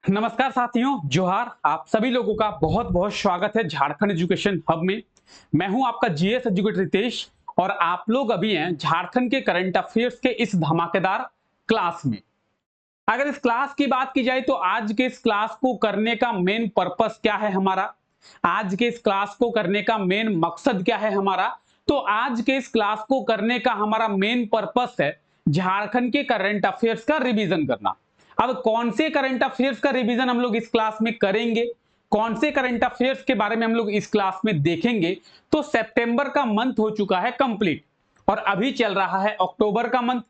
नमस्कार साथियों, जोहार। आप सभी लोगों का बहुत बहुत स्वागत है झारखंड एजुकेशन हब में। मैं हूं आपका जीएस एजुकेटर रितेश और आप लोग अभी हैं झारखंड के करंट अफेयर्स के इस धमाकेदार क्लास में। अगर इस क्लास की बात की जाए तो आज के इस क्लास को करने का मेन पर्पस क्या है हमारा, आज के इस क्लास को करने का मेन मकसद क्या है हमारा। तो आज के इस क्लास को करने का हमारा मेन पर्पस है झारखंड के करंट अफेयर्स का रिवीजन करना। अब कौन से करंट अफेयर्स का रिवीजन हम लोग इस क्लास में करेंगे, कौन से करंट अफेयर्स के बारे में हम लोग इस क्लास में देखेंगे। तो सितंबर का मंथ हो चुका है कंप्लीट और अभी चल रहा है अक्टूबर का मंथ।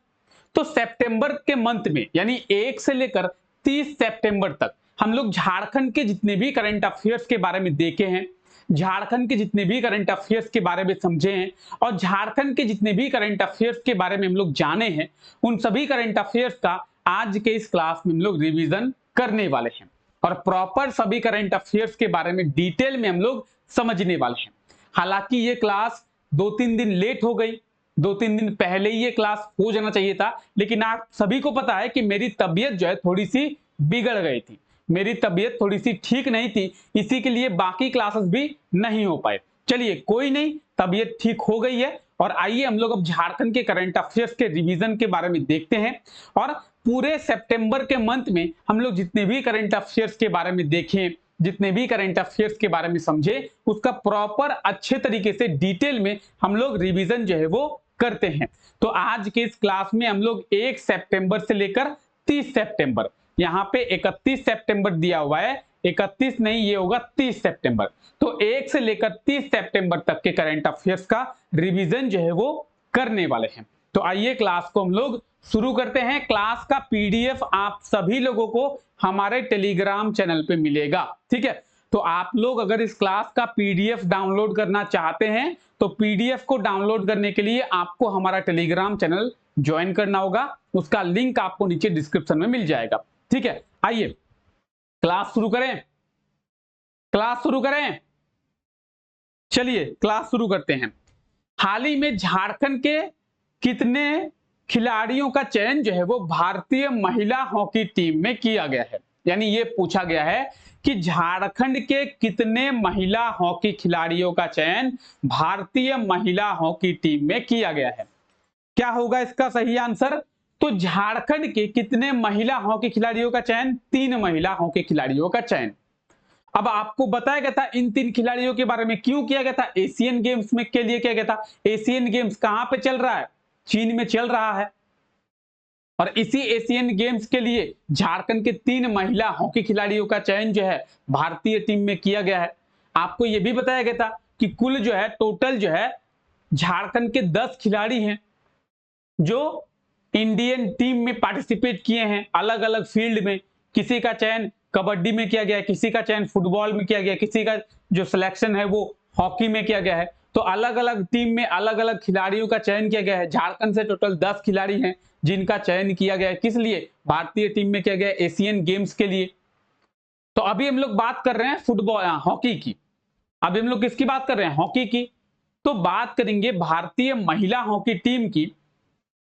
तो सितंबर के मंथ में यानी 1 से लेकर 30 सितंबर तक हम लोग झारखंड के जितने भी करंट अफेयर्स के बारे में देखे हैं, झारखंड के जितने भी करंट अफेयर्स के बारे में समझे हैं और झारखंड के जितने भी करंट अफेयर्स के बारे में हम लोग जाने हैं, उन सभी करंट अफेयर्स का आज के इस क्लास में हम लोग रिवीजन करने वाले हैं और प्रॉपर सभी करंट अफेयर्स के बारे में डिटेल में हम लोग समझने वाले हैं। हालांकि ये क्लास 2-3 दिन लेट हो गई, 2-3 दिन पहले ही ये क्लास हो जाना चाहिए था, लेकिन आप सभी को पता है कि मेरी तबीयत जो है थोड़ी सी बिगड़ गई थी, मेरी तबीयत थोड़ी सी ठीक नहीं थी, इसी के लिए बाकी क्लासेस भी नहीं हो पाए। चलिए कोई नहीं, तबीयत ठीक हो गई है और आइए हम लोग अब झारखंड के करंट अफेयर्स के रिवीजन के बारे में देखते हैं और पूरे सितंबर के मंथ में हम लोग जितने भी करंट अफेयर्स के बारे में देखें, जितने भी करंट अफेयर्स के बारे में समझे, उसका प्रॉपर अच्छे तरीके से डिटेल में हम लोग रिवीजन जो है वो करते हैं। तो आज के इस क्लास में हम लोग 1 सितंबर से लेकर 30 सितंबर, यहाँ पे 31 सितंबर दिया हुआ है, 31 नहीं ये होगा 30 सितंबर। तो 1 से लेकर 30 सितंबर तक के करंट अफेयर्स का रिवीजन जो है वो करने वाले हैं। तो आइए क्लास को हम लोग शुरू करते हैं। क्लास का पीडीएफ आप सभी लोगों को हमारे टेलीग्राम चैनल पे मिलेगा, ठीक है। तो आप लोग अगर इस क्लास का पीडीएफ डाउनलोड करना चाहते हैं तो पीडीएफ को डाउनलोड करने के लिए आपको हमारा टेलीग्राम चैनल ज्वाइन करना होगा, उसका लिंक आपको नीचे डिस्क्रिप्शन में मिल जाएगा, ठीक है। आइए क्लास शुरू करें, क्लास शुरू करें। चलिए क्लास शुरू करते हैं। हाल ही में झारखंड के कितने खिलाड़ियों का चयन जो है वो भारतीय महिला हॉकी टीम में किया गया है, यानी ये पूछा गया है कि झारखंड के कितने महिला हॉकी खिलाड़ियों का चयन भारतीय महिला हॉकी टीम में किया गया है। क्या होगा इसका सही आंसर? तो झारखंड के कितने महिला हॉकी खिलाड़ियों का चयन? 3 महिला हॉकी खिलाड़ियों का चयन। अब आपको बताया गया था इन 3 खिलाड़ियों के बारे में क्यों किया गया था, एशियन गेम्स में के लिए किया गया था। एशियन गेम्स कहां पे चल रहा है? चीन में चल रहा है और इसी एशियन गेम्स के लिए झारखंड के 3 महिला हॉकी खिलाड़ियों का चयन जो है भारतीय टीम में किया गया है। आपको यह भी बताया गया था कि कुल जो है टोटल जो है झारखंड के 10 खिलाड़ी हैं जो इंडियन टीम में पार्टिसिपेट किए हैं अलग अलग फील्ड में। किसी का चयन कबड्डी में किया गया है, किसी का चयन फुटबॉल में किया गया है, किसी का जो सिलेक्शन है वो हॉकी में किया गया है। तो अलग अलग टीम में अलग अलग खिलाड़ियों का चयन किया गया है। झारखंड से टोटल 10 खिलाड़ी हैं जिनका चयन किया गया है। किस लिए? भारतीय टीम में किया गया है एशियन गेम्स के लिए। तो अभी हम लोग बात कर रहे हैं फुटबॉल हॉकी की। अभी हम लोग किसकी बात कर रहे हैं? हॉकी की। तो बात करेंगे भारतीय महिला हॉकी टीम की।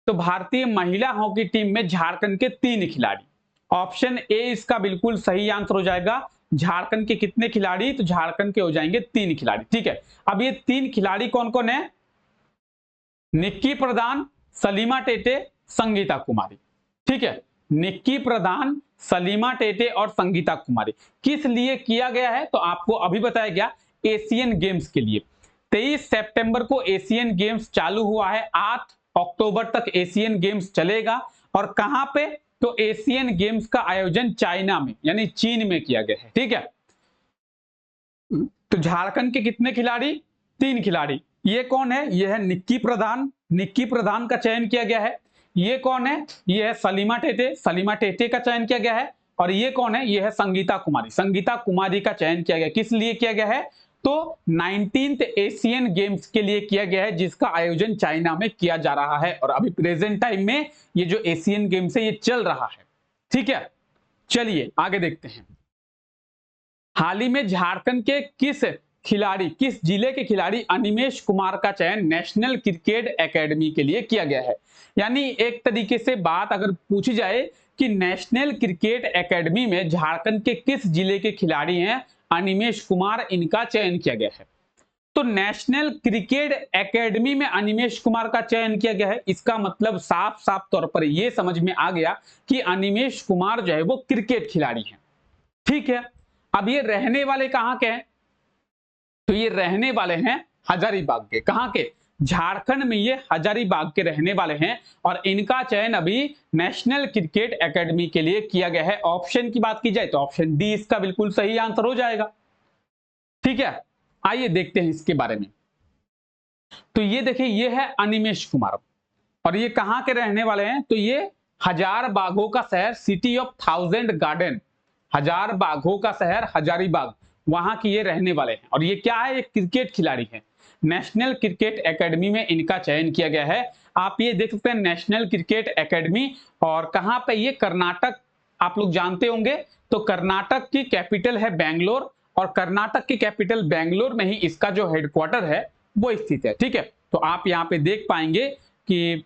तो भारतीय महिला हॉकी टीम में झारखंड के 3 खिलाड़ी। ऑप्शन ए इसका बिल्कुल सही आंसर हो जाएगा। झारखंड के कितने खिलाड़ी? तो झारखंड के हो जाएंगे 3 खिलाड़ी, ठीक है। अब ये 3 खिलाड़ी कौन कौन है? निक्की प्रधान, सलीमा टेटे, संगीता कुमारी, ठीक है। निक्की प्रधान, सलीमा टेटे और संगीता कुमारी। किस लिए किया गया है? तो आपको अभी बताया गया एशियन गेम्स के लिए। 23 सितंबर को एशियन गेम्स चालू हुआ है, 8 अक्टूबर तक एशियन गेम्स चलेगा और कहां पे? तो एशियन गेम्स का आयोजन चाइना में यानी चीन में किया गया है, ठीक है। तो झारखंड के कितने खिलाड़ी? 3 खिलाड़ी। ये कौन है? ये है निक्की प्रधान, निक्की प्रधान का चयन किया गया है। ये कौन है? ये है सलीमा टेटे, सलीमा टेटे का चयन किया गया है। और ये कौन है? ये है संगीता कुमारी, संगीता कुमारी का चयन किया गया। किस लिए किया गया है? तो 19th एशियन गेम्स के लिए किया गया है जिसका आयोजन चाइना में किया जा रहा है और अभी प्रेजेंट टाइम में ये जो एशियन गेम्स है ये चल रहा है, ठीक है। चलिए आगे देखते हैं। हाल ही में झारखंड के किस जिले के खिलाड़ी अनिमेश कुमार का चयन नेशनल क्रिकेट एकेडमी के लिए किया गया है? यानी एक तरीके से बात अगर पूछी जाए कि नेशनल क्रिकेट एकेडमी में झारखंड के किस जिले के खिलाड़ी हैं अनिमेष कुमार, इनका चयन किया गया है। तो नेशनल क्रिकेट एकेडमी में अनिमेष कुमार का चयन किया गया है, इसका मतलब साफ साफ तौर पर यह समझ में आ गया कि अनिमेष कुमार जो है वो क्रिकेट खिलाड़ी हैं। ठीक है, अब ये रहने वाले कहां के हैं? तो ये रहने वाले हैं हजारीबाग के। कहां के? झारखंड में ये हजारीबाग के रहने वाले हैं और इनका चयन अभी नेशनल क्रिकेट एकेडमी के लिए किया गया है। ऑप्शन की बात की जाए तो ऑप्शन डी इसका बिल्कुल सही आंसर हो जाएगा। ठीक है, आइए देखते हैं इसके बारे में। तो ये देखिए, ये है अनिमेष कुमार और ये कहां के रहने वाले हैं? तो ये हजार बागों का शहर, सिटी ऑफ 1000 गार्डन, हजार बागों का शहर हजारीबाग, वहां की ये रहने वाले हैं। और ये क्या है? एक क्रिकेट खिलाड़ी है। नेशनल क्रिकेट एकेडमी में इनका चयन किया गया है। आप ये देख सकते हैं नेशनल क्रिकेट एकेडमी, और कहां पे? ये कर्नाटक, आप लोग जानते होंगे। तो कर्नाटक की कैपिटल है बेंगलोर और कर्नाटक की कैपिटल बेंगलोर में ही इसका जो हेडक्वार्टर है वो स्थित है। ठीक है, तो आप यहां पे देख पाएंगे कि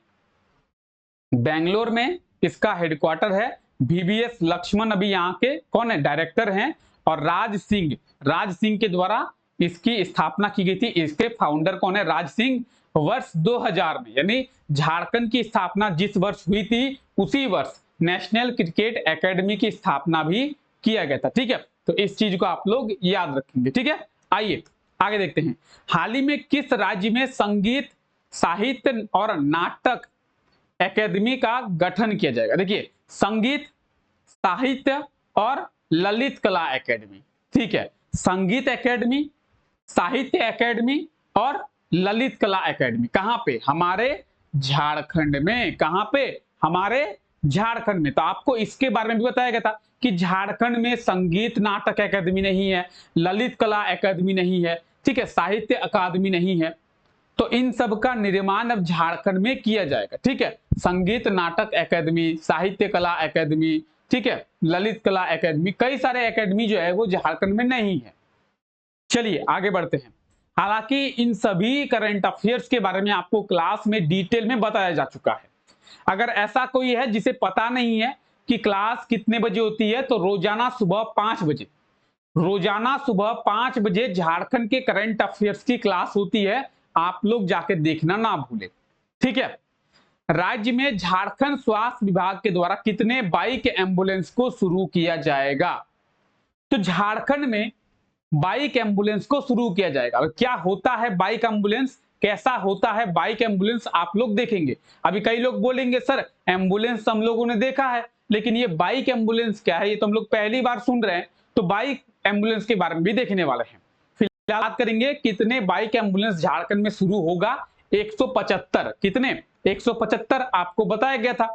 बेंगलोर में इसका हेडक्वार्टर है। VVS लक्ष्मण अभी यहाँ के कौन है? डायरेक्टर हैं। और राज सिंह के द्वारा इसकी स्थापना की गई थी। इसके फाउंडर कौन है? राज सिंह। वर्ष 2000 में, यानी झारखंड की स्थापना जिस वर्ष हुई थी उसी वर्ष नेशनल क्रिकेट एकेडमी की स्थापना भी किया गया था। ठीक है, तो इस चीज को आप लोग याद रखेंगे। ठीक है, आइए आगे देखते हैं। हाल ही में किस राज्य में संगीत, साहित्य और नाटक एकेडमी का गठन किया जाएगा? देखिए, संगीत, साहित्य और ललित कला एकेडमी। ठीक है, संगीत एकेडमी, साहित्य एकेडमी और ललित कला एकेडमी कहां पे? हमारे झारखंड में। कहां पे? हमारे झारखंड में। तो आपको इसके बारे में भी बताया गया था कि झारखंड में संगीत नाटक एकेडमी नहीं है, ललित कला एकेडमी नहीं है, ठीक है, साहित्य अकादमी नहीं है। तो इन सब का निर्माण अब झारखंड में किया जाएगा। ठीक है, संगीत नाटक एकेडमी, साहित्य कला एकेडमी, ठीक है, ललित कला एकेडमी, कई सारे एकेडमी जो है वो झारखंड में नहीं है। चलिए आगे बढ़ते हैं। हालांकि इन सभी करंट अफेयर्स के बारे में आपको क्लास में डिटेल में बताया जा चुका है। अगर ऐसा कोई है जिसे पता नहीं है कि क्लास कितने बजे होती है, तो रोजाना सुबह 5 बजे, रोजाना सुबह 5 बजे झारखंड के करंट अफेयर्स की क्लास होती है। आप लोग जाके देखना ना भूले। ठीक है, राज्य में झारखंड स्वास्थ्य विभाग के द्वारा कितने बाइक एम्बुलेंस को शुरू किया जाएगा? तो झारखंड में बाइक एम्बुलेंस को शुरू किया जाएगा। क्या होता है बाइक एम्बुलेंस, कैसा होता है बाइक एम्बुलेंस, आप लोग देखेंगे। अभी कई लोग बोलेंगे सर एम्बुलेंस हम लोगों ने देखा है, लेकिन ये बाइक एम्बुलेंस क्या है, ये तो हम लोग पहली बार सुन रहे हैं। तो बाइक एम्बुलेंस के बारे में भी देखने वाले हैं। फिलहाल बात करेंगे कितने बाइक एम्बुलेंस झारखंड में शुरू होगा। 175। कितने? 175 आपको बताया गया था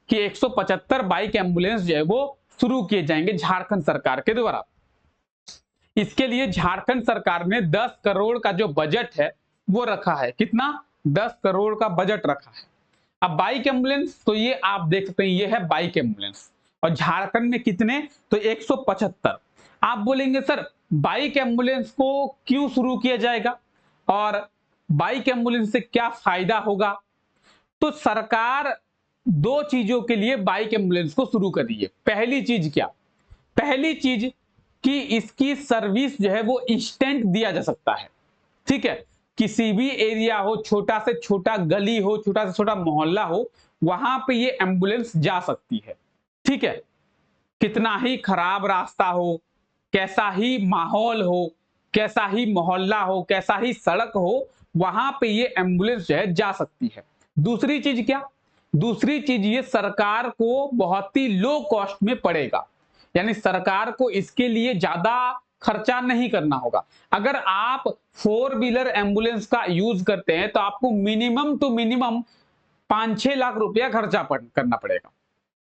कि 175 बाइक एम्बुलेंस जो है वो शुरू किए जाएंगे झारखंड सरकार के द्वारा। इसके लिए झारखंड सरकार ने 10 करोड़ का जो बजट है वो रखा है। कितना? 10 करोड़ का बजट रखा है। अब बाइक एम्बुलेंस, तो ये आप देख सकते हैं, ये है बाइक एम्बुलेंस। और झारखंड में कितने? तो 175। आप बोलेंगे सर बाइक एम्बुलेंस को क्यों शुरू किया जाएगा और बाइक एम्बुलेंस से क्या फायदा होगा? तो सरकार 2 चीजों के लिए बाइक एम्बुलेंस को शुरू कर रही है। पहली चीज क्या? पहली चीज कि इसकी सर्विस जो है वो इंस्टेंट दिया जा सकता है। ठीक है, किसी भी एरिया हो, छोटा से छोटा गली हो, छोटा से छोटा मोहल्ला हो, वहां पे ये एम्बुलेंस जा सकती है। ठीक है, कितना ही खराब रास्ता हो, कैसा ही माहौल हो, कैसा ही मोहल्ला हो, कैसा ही सड़क हो, वहां पे ये एम्बुलेंस जो है जा सकती है। दूसरी चीज क्या? दूसरी चीज ये सरकार को बहुत ही लो कॉस्ट में पड़ेगा, यानी सरकार को इसके लिए ज्यादा खर्चा नहीं करना होगा। अगर आप 4 व्हीलर एम्बुलेंस का यूज करते हैं तो आपको मिनिमम टू मिनिमम 5-6 लाख रुपया खर्चा करना पड़ेगा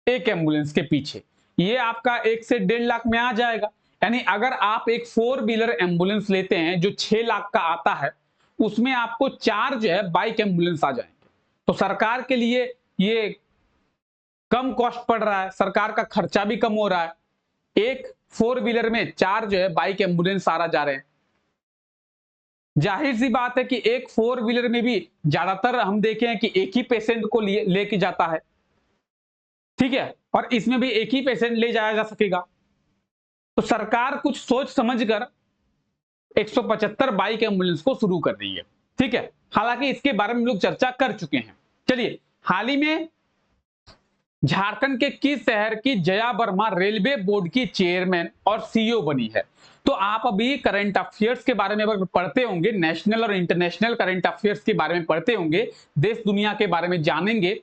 एक एम्बुलेंस के पीछे। ये आपका 1 से 1.5 लाख में आ जाएगा। यानी अगर आप एक 4 व्हीलर एम्बुलेंस लेते हैं जो 6 लाख का आता है, उसमें आपको 4 जो है बाइक एम्बुलेंस आ जाएंगे। तो सरकार के लिए ये कम कॉस्ट पड़ रहा है, सरकार का खर्चा भी कम हो रहा है। एक 4 व्हीलर में 4 जो है बाइक एम्बुलेंस सारा जा रहे हैं। जाहिर सी बात है कि एक 4 व्हीलर में भी ज्यादातर हम देखे हैं कि एक ही पेशेंट को लेके जाता है। ठीक है, और इसमें भी एक ही पेशेंट ले जाया जा सकेगा। तो सरकार कुछ सोच समझकर 175 बाइक एम्बुलेंस को शुरू कर रही है। ठीक है, हालांकि इसके बारे में हम लोग चर्चा कर चुके हैं। चलिए, हाल ही में झारखंड के किस शहर की जया वर्मा रेलवे बोर्ड की चेयरमैन और सीईओ बनी है? तो आप अभी करंट अफेयर्स के बारे में अगर पढ़ते होंगे, नेशनल और इंटरनेशनल करंट अफेयर्स के बारे में पढ़ते होंगे, देश दुनिया के बारे में जानेंगे,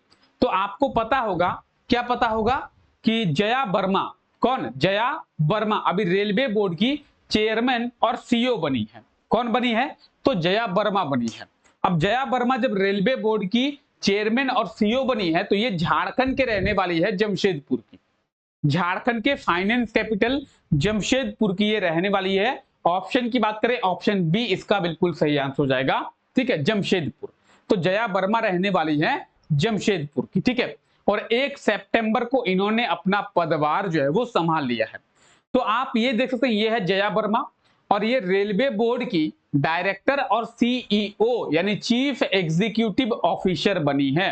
तो आपको पता होगा, क्या पता होगा कि जया वर्मा, कौन? जया वर्मा अभी रेलवे बोर्ड की चेयरमैन और सीईओ बनी है। कौन बनी है? तो जया वर्मा बनी है। अब जया वर्मा जब रेलवे बोर्ड की चेयरमैन और सीईओ बनी है, तो ये झारखंड के रहने वाली है, जमशेदपुर की। झारखंड के फाइनेंस कैपिटल जमशेदपुर की ये रहने वाली है। ऑप्शन की बात करें, ऑप्शन बी इसका बिल्कुल सही आंसर हो जाएगा। ठीक है, जमशेदपुर। तो जया वर्मा रहने वाली है जमशेदपुर की। ठीक है, और 1 सितंबर को इन्होंने अपना पदभार जो है वो संभाल लिया है। तो आप ये देख सकते हैं, ये है जया वर्मा, और ये रेलवे बोर्ड की डायरेक्टर और सीईओ यानी चीफ एग्जीक्यूटिव ऑफिसर बनी है।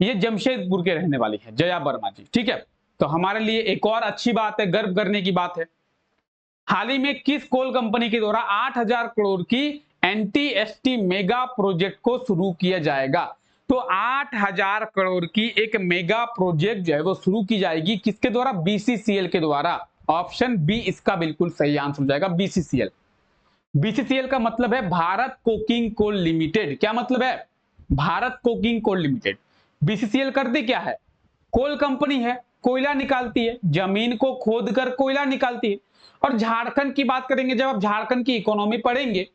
ये जमशेदपुर के रहने वाली है जया वर्मा जी। ठीक है, तो हमारे लिए एक और अच्छी बात है, गर्व करने की बात है। हाल ही में किस कोल कंपनी के द्वारा 8000 करोड़ की एनटीएसटी मेगा प्रोजेक्ट को शुरू किया जाएगा? तो 8000 करोड़ की एक मेगा प्रोजेक्ट जो है वो शुरू की जाएगी, किसके द्वारा? बीसीसीएल के द्वारा। ऑप्शन बी इसका बिल्कुल सही आंसर हो जाएगा, बीसीसीएल। बीसीसीएल का मतलब है भारत कोकिंग कोल लिमिटेड। क्या मतलब है? Bharat coking coal limited. BCCL करती क्या है? कोल कंपनी है, कोयला निकालती है, जमीन को खोदकर कोयला निकालती है। और झारखंड की बात करेंगे, जब आप झारखंड की इकोनॉमी पढ़ेंगे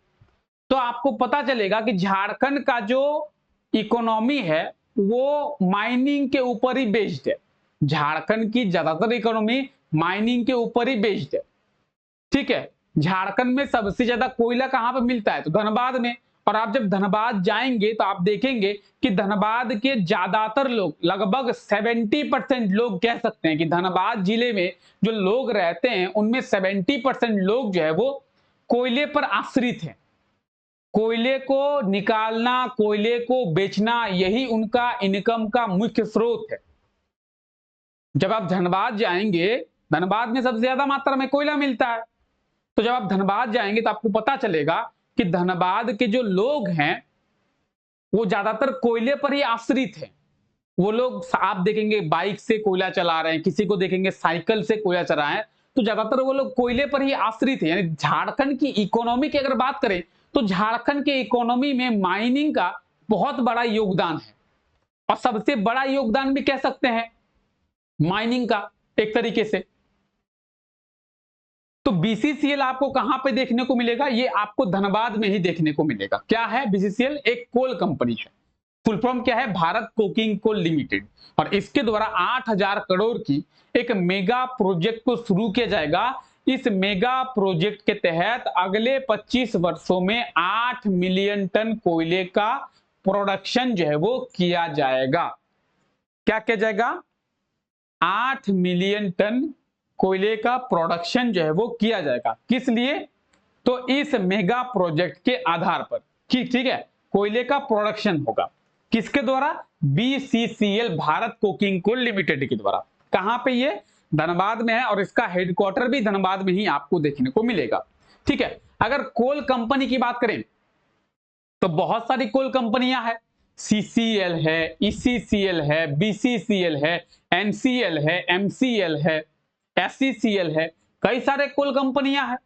तो आपको पता चलेगा कि झारखंड का जो इकोनॉमी है वो माइनिंग के ऊपर ही बेस्ड है। झारखंड की ज्यादातर इकोनॉमी माइनिंग के ऊपर ही बेस्ड है। ठीक है, झारखंड में सबसे ज्यादा कोयला कहां पर मिलता है? तो धनबाद में। और आप जब धनबाद जाएंगे तो आप देखेंगे कि धनबाद के ज्यादातर लोग, लगभग 70% लोग कह सकते हैं कि धनबाद जिले में जो लोग रहते हैं उनमें 70% लोग जो है वो कोयले पर आश्रित हैं। कोयले को निकालना, कोयले को बेचना, यही उनका इनकम का मुख्य स्रोत है। जब आप धनबाद जाएंगे, धनबाद में सबसे ज्यादा मात्रा में कोयला मिलता है। तो जब आप धनबाद जाएंगे तो आपको पता चलेगा कि धनबाद के जो लोग हैं वो ज्यादातर कोयले पर ही आश्रित हैं। वो लोग, आप देखेंगे बाइक से कोयला चला रहे हैं, किसी को देखेंगे साइकिल से कोयला चला रहे हैं, तो ज्यादातर वो लोग कोयले पर ही आश्रित है। यानी झारखंड की इकोनॉमी की अगर बात करें तो झारखंड के इकोनॉमी में माइनिंग का बहुत बड़ा योगदान है, और सबसे बड़ा योगदान भी कह सकते हैं माइनिंग का एक तरीके से। तो बीसीसीएल आपको कहां पे देखने को मिलेगा? ये आपको धनबाद में ही देखने को मिलेगा। क्या है बीसीसीएल? एक कोल कंपनी है। फुल फॉर्म क्या है? Bharat coking coal limited. और इसके द्वारा 8000 करोड़ की एक मेगा प्रोजेक्ट को शुरू किया जाएगा। इस मेगा प्रोजेक्ट के तहत अगले 25 वर्षों में 8 मिलियन टन कोयले का प्रोडक्शन जो है वो किया जाएगा। क्या किया जाएगा? 8 मिलियन टन कोयले का प्रोडक्शन जो है वो किया जाएगा। किस लिए? तो इस मेगा प्रोजेक्ट के आधार पर। ठीक है, कोयले का प्रोडक्शन होगा किसके द्वारा? BCCL, Bharat coking coal limited के द्वारा। कहां पे? ये धनबाद में है, और इसका हेडक्वार्टर भी धनबाद में ही आपको देखने को मिलेगा। ठीक है, अगर कोल कंपनी की बात करें तो बहुत सारी कोल कंपनियां हैं। सीसीएल है, ईसीसीएल है, बीसीसीएल है, एनसीएल है, एमसीएल है, एससीसीएल है, कई सारे कोल कंपनियां हैं।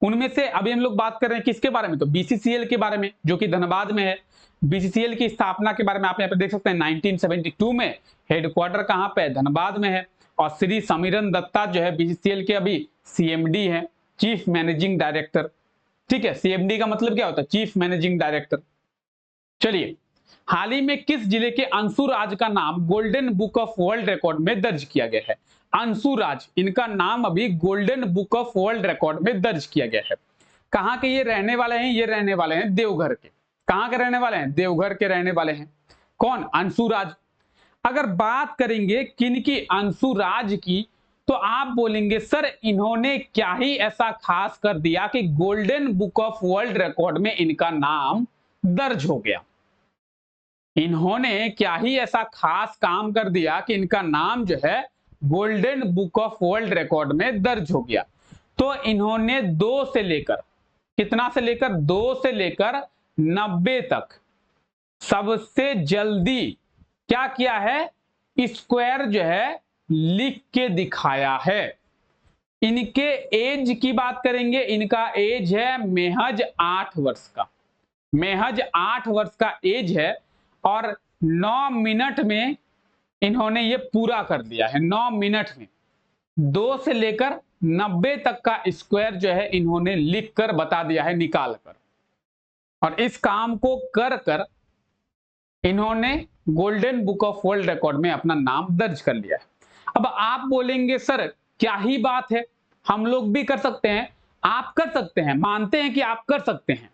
उनमें से अभी हम लोग बात कर रहे हैं किसके बारे में? तो बीसीसीएल के बारे में, जो कि धनबाद में है। बीसीसीएल की स्थापना के बारे में आप यहाँ पे देख सकते हैं 1972 में। हेडक्वार्टर कहां पे है? धनबाद में है। और श्री समीरन दत्ता जो है बीसीसीएल के अभी सीएमडी है, चीफ मैनेजिंग डायरेक्टर। ठीक है, सीएमडी का मतलब क्या होता है? Chief managing director. चलिए, हाल ही में किस जिले के अंशुराज का नाम golden book of world record में दर्ज किया गया है? अंशुराज, इनका नाम अभी golden book of world record में दर्ज किया गया है। कहां के ये रहने वाले हैं? ये रहने वाले हैं देवघर के। कहां के रहने वाले हैं? देवघर के रहने वाले हैं। कौन? अंशुराज। अगर बात करेंगे किनकी? अंशुराज की, तो आप बोलेंगे सर इन्होंने क्या ही ऐसा खास कर दिया कि golden book of world record में इनका नाम दर्ज हो गया। इन्होंने क्या ही ऐसा खास काम कर दिया कि इनका नाम जो है golden book of world record में दर्ज हो गया। तो इन्होंने 2 से लेकर, कितना से लेकर, 2 से लेकर 90 तक सबसे जल्दी क्या किया है, स्क्वायर जो है लिख के दिखाया है। इनके एज की बात करेंगे, इनका एज है महज 8 वर्ष का, महज 8 वर्ष का एज है और 9 मिनट में इन्होंने ये पूरा कर दिया है। 9 मिनट में 2 से लेकर 90 तक का स्क्वायर जो है इन्होंने लिख कर बता दिया है, निकाल कर। और इस काम को कर कर इन्होंने golden book of world record में अपना नाम दर्ज कर लिया है। अब आप बोलेंगे सर क्या ही बात है, हम लोग भी कर सकते हैं। आप कर सकते हैं, मानते हैं कि आप कर सकते हैं।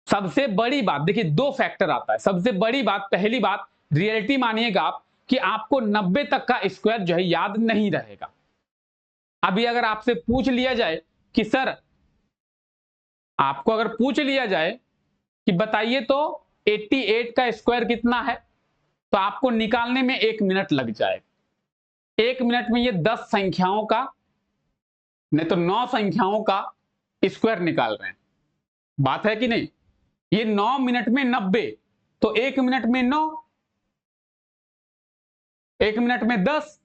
सबसे बड़ी बात देखिए, 2 फैक्टर आता है। सबसे बड़ी बात, पहली बात, रियलिटी मानिएगा आप कि आपको 90 तक का स्क्वायर जो है याद नहीं रहेगा। अभी अगर आपसे पूछ लिया जाए कि सर, आपको अगर पूछ लिया जाए कि बताइए तो 88 का स्क्वायर कितना है, तो आपको निकालने में 1 मिनट लग जाएगा। 1 मिनट में ये 10 संख्याओं का, नहीं तो 9 संख्याओं का स्क्वायर निकाल रहे हैं। बात है कि नहीं? ये 9 मिनट में 90, तो 1 मिनट में 9, 1 मिनट में 10,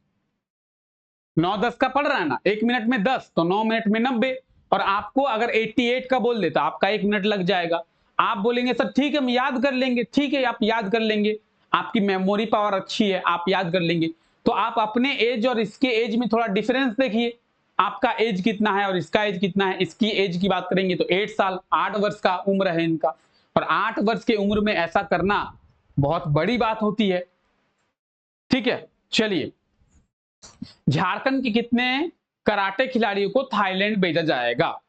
9 10 का पड़ रहा है ना, 1 मिनट में 10, तो 9 मिनट में 90। और आपको अगर 88 का बोल देता, आपका 1 मिनट लग जाएगा। आप बोलेंगे सर ठीक है हम याद कर लेंगे, ठीक है आप याद कर लेंगे, आपकी मेमोरी पावर अच्छी है, आप याद कर लेंगे। तो आप अपने एज और इसके एज में थोड़ा डिफरेंस देखिए, आपका एज कितना है और इसका एज कितना है। इसकी एज की बात करेंगे तो 8 साल, 8 वर्ष का उम्र है इनका। और 8 वर्ष की उम्र में ऐसा करना बहुत बड़ी बात होती है। ठीक है, चलिए, झारखंड के कितने कराटे खिलाड़ियों को थाईलैंड भेजा जाएगा?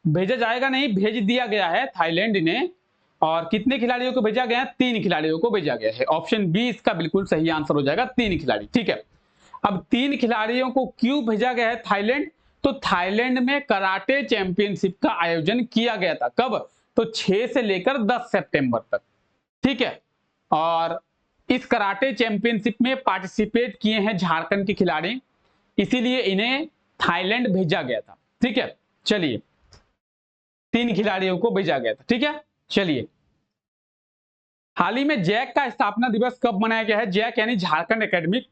भेजा जाएगा नहीं, भेज दिया गया है थाईलैंड ने। और कितने खिलाड़ियों को भेजा गया है? 3 खिलाड़ियों को भेजा गया है। ऑप्शन बी इसका बिल्कुल सही आंसर हो जाएगा, 3 खिलाड़ी। ठीक है, अब 3 खिलाड़ियों को क्यों भेजा गया है थाईलैंड? तो थाईलैंड में कराटे चैंपियनशिप का आयोजन किया गया था। कब? तो 6 से लेकर 10 सितंबर तक। ठीक है, और इस कराटे चैंपियनशिप में पार्टिसिपेट किए हैं झारखंड के खिलाड़ी, इसीलिए इन्हें थाईलैंड भेजा गया था। ठीक है, चलिए, 3 खिलाड़ियों को भेजा गया था। ठीक है, चलिए, हाल ही में जैक का स्थापना दिवस कब मनाया गया है? जैक यानी झारखंड एकेडमिक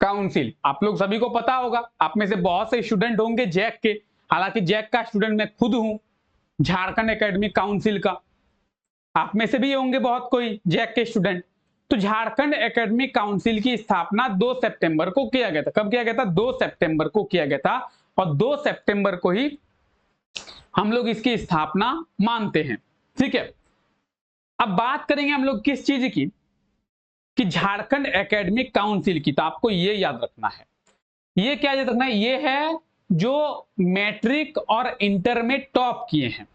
काउंसिल। आप लोग सभी को पता होगा, आप में से बहुत से स्टूडेंट होंगे जैक के। हालांकि जैक का स्टूडेंट मैं खुद हूं, झारखंड एकेडमिक काउंसिल का। आप में से भी होंगे बहुत कोई जैक के स्टूडेंट। तो झारखंड एकेडमिक काउंसिल की स्थापना 2 सितंबर को किया गया था। कब किया गया था? 2 सितंबर को किया गया था। और 2 सितंबर को ही हम लोग इसकी स्थापना मानते हैं। ठीक है, अब बात करेंगे हम लोग किस चीज की, कि झारखंड एकेडमिक काउंसिल की। तो आपको ये याद रखना है, ये क्या याद रखना है, ये है जो मैट्रिक और इंटर में टॉप किए हैं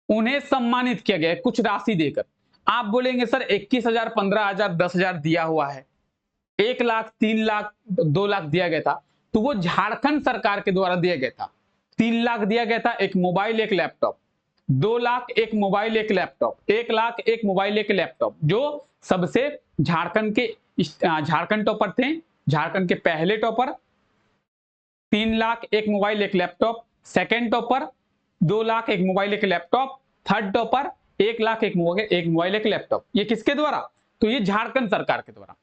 उन्हें सम्मानित किया गया है कुछ राशि देकर। आप बोलेंगे सर 21,000, 15,000, 10,000 दिया हुआ है, 1 लाख, 3 लाख, 2 लाख दिया गया था। तो वो झारखंड सरकार के द्वारा दिया गया था। 3 लाख दिया गया था, एक मोबाइल एक लैपटॉप। 2 लाख एक मोबाइल एक लैपटॉप, 1 लाख एक मोबाइल एक लैपटॉप। जो सबसे झारखंड के झारखंड टॉपर थे, झारखंड के पहले टॉपर 3 लाख एक मोबाइल एक लैपटॉप, सेकंड टॉपर 2 लाख एक मोबाइल एक लैपटॉप, थर्ड टॉपर 1 लाख एक मोबाइल एक लैपटॉप। ये किसके द्वारा? तो ये झारखंड सरकार के द्वारा।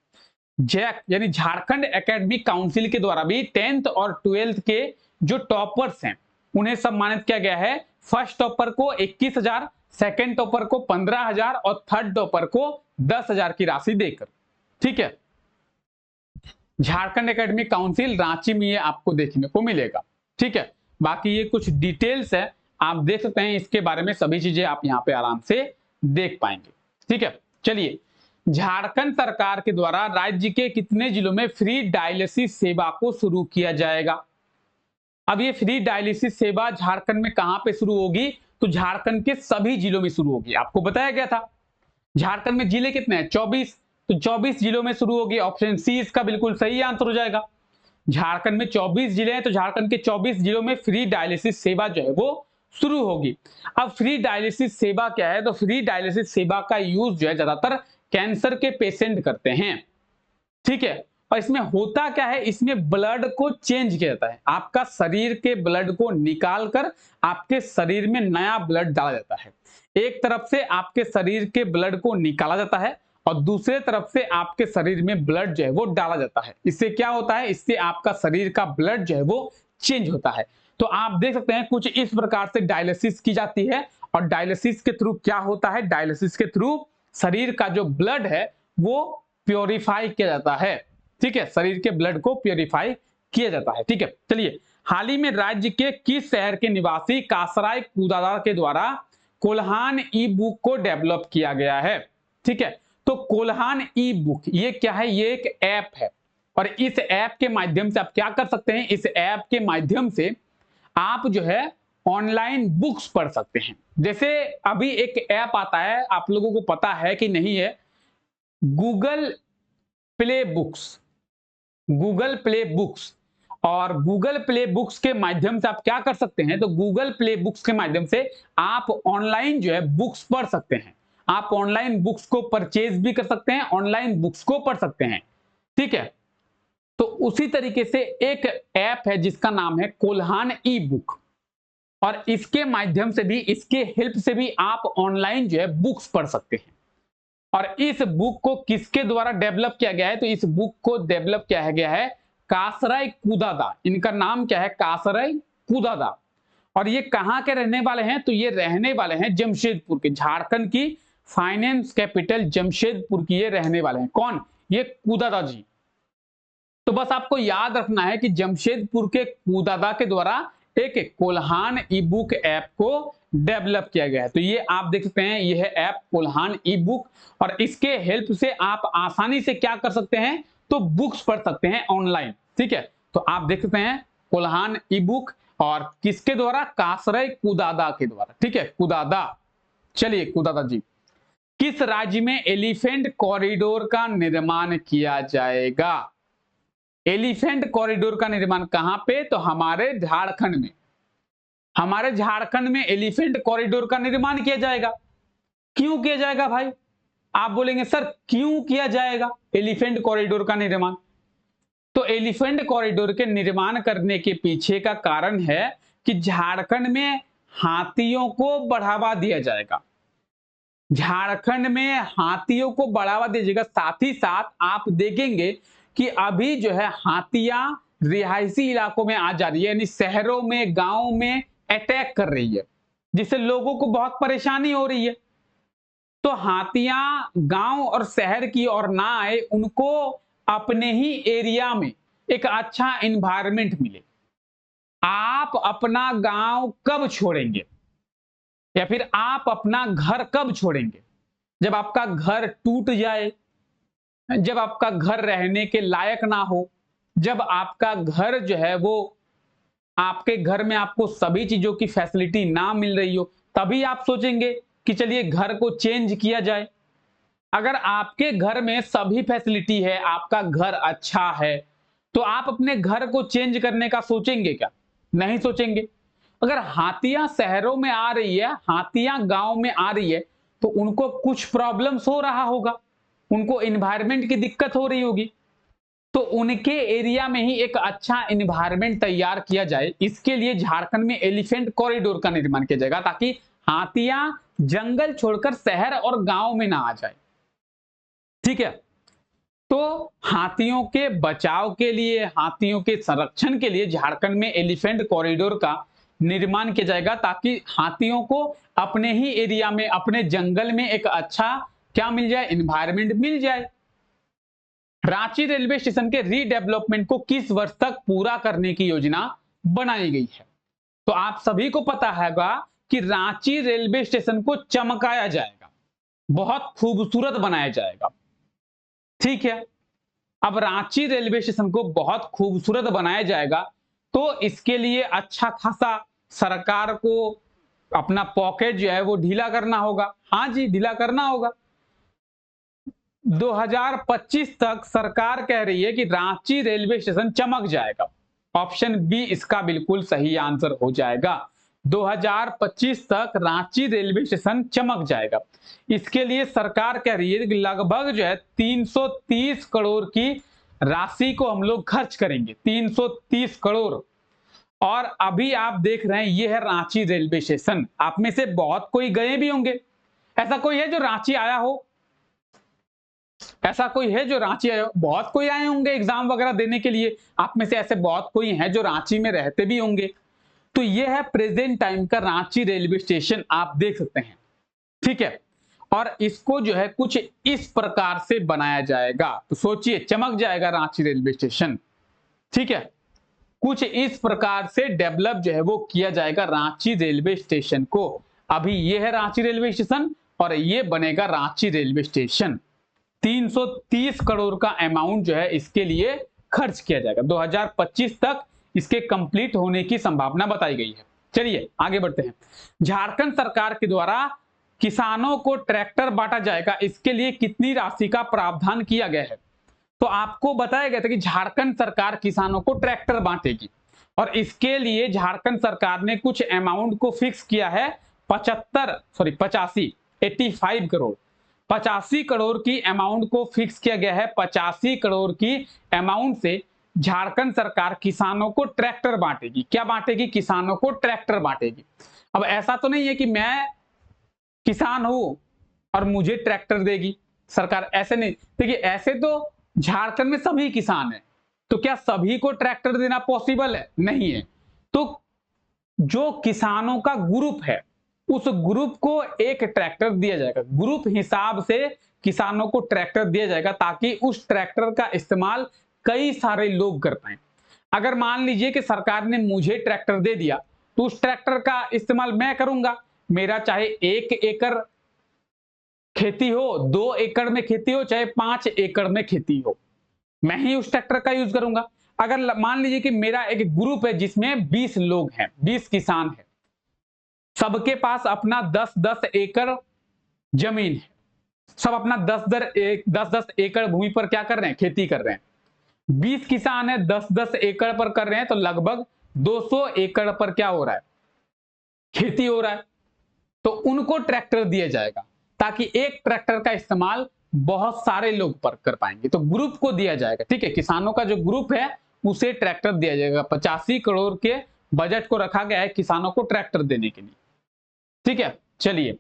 जैक यानी झारखंड एकेडमिक काउंसिल के द्वारा भी 10th और 12th के जो टॉपर्स हैं उन्हें सम्मानित किया गया है। फर्स्ट टॉपर को 21,000, सेकंड टॉपर को 15,000 और थर्ड टॉपर को 10,000 की राशि देकर। ठीक है, झारखंड एकेडमिक काउंसिल रांची में ये आपको देखने को मिलेगा। ठीक है, बाकी ये कुछ डिटेल्स है, आप देख सकते हैं इसके बारे में, सभी चीजें आप यहाँ पे आराम से देख पाएंगे। ठीक है, चलिए, झारखंड सरकार के द्वारा राज्य के कितने जिलों में फ्री डायलिसिस सेवा को शुरू किया जाएगा? अब ये फ्री डायलिसिस सेवा झारखंड में कहां पे शुरू होगी? तो झारखंड के सभी जिलों में शुरू होगी। आपको बताया गया था झारखंड में जिले कितने हैं? 24। तो 24 जिलों में शुरू होगी। ऑप्शन सी इसका बिल्कुल सही आंसर हो जाएगा। झारखंड में 24 जिले हैं, तो झारखंड के 24 जिलों में फ्री डायलिसिस सेवा जो है वो शुरू होगी। अब फ्री डायलिसिस सेवा क्या है? तो फ्री डायलिसिस सेवा का यूज जो है ज्यादातर कैंसर के पेशेंट करते हैं, ठीक है। और इसमें होता क्या है, इसमें ब्लड को चेंज किया जाता है, आपका शरीर के ब्लड को निकालकर आपके शरीर में नया ब्लड डाला जाता है। एक तरफ से आपके शरीर के ब्लड को निकाला जाता है और दूसरे तरफ से आपके शरीर में ब्लड जो है वो डाला जाता है। इससे क्या होता है, इससे आपका शरीर का ब्लड जो है वो चेंज होता है। तो आप देख सकते हैं कुछ इस प्रकार से डायलिसिस की जाती है। और डायलिसिस के थ्रू क्या होता है, डायलिसिस के थ्रू शरीर का जो ब्लड है वो प्योरीफाई किया जाता है, ठीक है, शरीर के ब्लड को प्योरीफाई किया जाता है, ठीक है। चलिए, हाल ही में राज्य के किस शहर के निवासी कासराय कूदादा के द्वारा कोल्हान ई बुक को डेवलप किया गया है, ठीक है। तो कोल्हान ई बुक ये क्या है, ये एक ऐप है और इस ऐप के माध्यम से आप क्या कर सकते हैं, इस ऐप के माध्यम से आप जो है ऑनलाइन बुक्स पढ़ सकते हैं। जैसे अभी एक ऐप आता है, आप लोगों को पता है कि नहीं है, Google play books, Google play books. और गूगल प्ले बुक्स के माध्यम से आप क्या कर सकते हैं, तो गूगल प्ले बुक्स के माध्यम से आप ऑनलाइन जो है बुक्स पढ़ सकते हैं। आप ऑनलाइन बुक्स को परचेज भी कर सकते हैं, ऑनलाइन बुक्स को पढ़ सकते हैं, ठीक है। तो उसी तरीके से एक ऐप है जिसका नाम है कोल्हान ई बुक और इसके माध्यम से भी, इसके हेल्प से भी आप ऑनलाइन जो है बुक्स पढ़ सकते हैं। और इस बुक को किसके द्वारा डेवलप किया गया है, तो इस बुक को डेवलप किया गया है कासराय कूदादा। इनका नाम क्या है, कासराय कूदादा। और ये कहां के रहने वाले हैं, तो ये रहने वाले हैं जमशेदपुर के, झारखंड की फाइनेंस कैपिटल जमशेदपुर की ये रहने वाले हैं। कौन, ये कूदादा जी। तो बस आपको याद रखना है कि जमशेदपुर के कूदादा के द्वारा एक कोल्हान ई बुक ऐप को डेवलप किया गया है। तो ये आप देख सकते हैं, ये है ऐप कोल्हान ई बुक और इसके हेल्प से आप आसानी से क्या कर सकते हैं, तो बुक्स पढ़ सकते हैं ऑनलाइन, ठीक है। तो आप देख सकते हैं कोल्हान ई बुक और किसके द्वारा, कासराय कूदादा के द्वारा, ठीक है, कूदादा। चलिए, कूदादा जी, किस राज्य में एलिफेंट कॉरिडोर का निर्माण किया जाएगा? एलिफेंट कॉरिडोर का निर्माण कहां पे, तो हमारे झारखंड में, हमारे झारखंड में एलिफेंट कॉरिडोर का निर्माण किया जाएगा। क्यों किया जाएगा भाई, आप बोलेंगे सर क्यों किया जाएगा एलिफेंट कॉरिडोर का निर्माण? तो एलिफेंट कॉरिडोर के निर्माण करने के पीछे का कारण है कि झारखंड में हाथियों को बढ़ावा दिया जाएगा, झारखंड में हाथियों को बढ़ावा दिया जाएगा। साथ ही साथ आप देखेंगे कि अभी जो है हाथियां रिहायशी इलाकों में आ जा रही है, यानी शहरों में, गांवों में अटैक कर रही है, जिससे लोगों को बहुत परेशानी हो रही है। तो हाथियां गांव और शहर की ओर ना आए, उनको अपने ही एरिया में एक अच्छा एनवायरनमेंट मिले। आप अपना गांव कब छोड़ेंगे या फिर आप अपना घर कब छोड़ेंगे? जब आपका घर टूट जाए, जब आपका घर रहने के लायक ना हो, जब आपका घर जो है वो, आपके घर में आपको सभी चीजों की फैसिलिटी ना मिल रही हो, तभी आप सोचेंगे कि चलिए घर को चेंज किया जाए। अगर आपके घर में सभी फैसिलिटी है, आपका घर अच्छा है, तो आप अपने घर को चेंज करने का सोचेंगे क्या? नहीं सोचेंगे। अगर हाथियां शहरों में आ रही है, हाथियां गांव में आ रही है, तो उनको कुछ प्रॉब्लम्स हो रहा होगा, उनको एनवायरनमेंट की दिक्कत हो रही होगी। तो उनके एरिया में ही एक अच्छा एनवायरनमेंट तैयार किया जाए, इसके लिए झारखंड में एलिफेंट कॉरिडोर का निर्माण किया जाएगा, ताकि हाथियां जंगल छोड़कर शहर और गांव में ना आ जाए, ठीक है। तो हाथियों के बचाव के लिए, हाथियों के संरक्षण के लिए झारखंड में एलिफेंट कॉरिडोर का निर्माण किया जाएगा, ताकि हाथियों को अपने ही एरिया में, अपने जंगल में एक अच्छा क्या मिल जाए, एनवायरनमेंट मिल जाए। रांची रेलवे स्टेशन के रीडेवलपमेंट को किस वर्ष तक पूरा करने की योजना बनाई गई है? तो आप सभी को पता होगा कि रांची रेलवे स्टेशन को चमकाया जाएगा, बहुत खूबसूरत बनाया जाएगा, ठीक है। अब रांची रेलवे स्टेशन को बहुत खूबसूरत बनाया जाएगा, तो इसके लिए अच्छा खासा सरकार को अपना पॉकेट जो है वो ढीला करना होगा। हाँ जी, ढीला करना होगा। 2025 तक सरकार कह रही है कि रांची रेलवे स्टेशन चमक जाएगा। ऑप्शन बी इसका बिल्कुल सही आंसर हो जाएगा। 2025 तक रांची रेलवे स्टेशन चमक जाएगा। इसके लिए सरकार कह रही है कि लगभग जो है 330 करोड़ की राशि को हम लोग खर्च करेंगे, 330 करोड़। और अभी आप देख रहे हैं ये है रांची रेलवे स्टेशन। आप में से बहुत कोई गए भी होंगे। ऐसा कोई है जो रांची आया हो? ऐसा कोई है जो रांची आया हो? बहुत कोई आए होंगे एग्जाम वगैरह देने के लिए। आप में से ऐसे बहुत कोई हैं जो रांची में रहते भी होंगे। तो ये है प्रेजेंट टाइम का रांची रेलवे स्टेशन, आप देख सकते हैं। ठीक है, और इसको जो है कुछ इस प्रकार से बनाया जाएगा। तो सोचिए, चमक जाएगा रांची रेलवे स्टेशन। ठीक है, कुछ इस प्रकार से डेवलप जो है वो किया जाएगा रांची रेलवे स्टेशन को। अभी ये है रांची रेलवे स्टेशन और ये बनेगा रांची रेलवे स्टेशन। 330 करोड़ का अमाउंट जो है इसके लिए खर्च किया जाएगा। 2025 तक इसके कंप्लीट होने की संभावना बताई गई है। चलिए आगे बढ़ते हैं। झारखंड सरकार के द्वारा किसानों को ट्रैक्टर बांटा जाएगा, इसके लिए कितनी राशि का प्रावधान किया गया है? तो आपको बताया गया था कि झारखंड सरकार किसानों को ट्रैक्टर बांटेगी और इसके लिए झारखंड सरकार ने कुछ अमाउंट को फिक्स किया है। 85 करोड़ 85 करोड़ की अमाउंट को फिक्स किया गया है। 85 करोड़ की अमाउंट से झारखंड सरकार किसानों को ट्रैक्टर बांटेगी। क्या बांटेगी? किसानों को ट्रैक्टर बांटेगी। अब ऐसा तो नहीं है कि मैं किसान हूं और मुझे ट्रैक्टर देगी सरकार, ऐसे नहीं। देखिए, ऐसे तो झारखंड में सभी किसान हैं, तो क्या सभी को ट्रैक्टर देना पॉसिबल है? नहीं है। तो जो किसानों का ग्रुप है उस ग्रुप को एक ट्रैक्टर दिया जाएगा। ग्रुप हिसाब से किसानों को ट्रैक्टर दिया जाएगा ताकि उस ट्रैक्टर का इस्तेमाल कई सारे लोग कर पाए। अगर मान लीजिए कि सरकार ने मुझे ट्रैक्टर दे दिया तो उस ट्रैक्टर का इस्तेमाल मैं करूंगा। मेरा चाहे 1 एकड़ खेती हो, 2 एकड़ में खेती हो, चाहे 5 एकड़ में खेती हो, मैं ही उस ट्रैक्टर का यूज करूंगा। अगर मान लीजिए कि मेरा एक ग्रुप है जिसमें 20 लोग हैं, 20 किसान हैं, सबके पास अपना 10-10 एकड़ जमीन है, सब अपना 10-10 एकड़ भूमि पर क्या कर रहे हैं? खेती कर रहे हैं। 20 किसान है, 10-10 एकड़ पर कर रहे हैं, तो लगभग 200 एकड़ पर क्या हो रहा है? खेती हो रहा है। तो उनको ट्रैक्टर दिया जाएगा ताकि एक ट्रैक्टर का इस्तेमाल बहुत सारे लोग पर कर पाएंगे। तो ग्रुप को दिया जाएगा। ठीक है, किसानों का जो ग्रुप है उसे ट्रैक्टर दिया जाएगा। 85 करोड़ के बजट को रखा गया है किसानों को ट्रैक्टर देने के लिए। ठीक है, चलिए,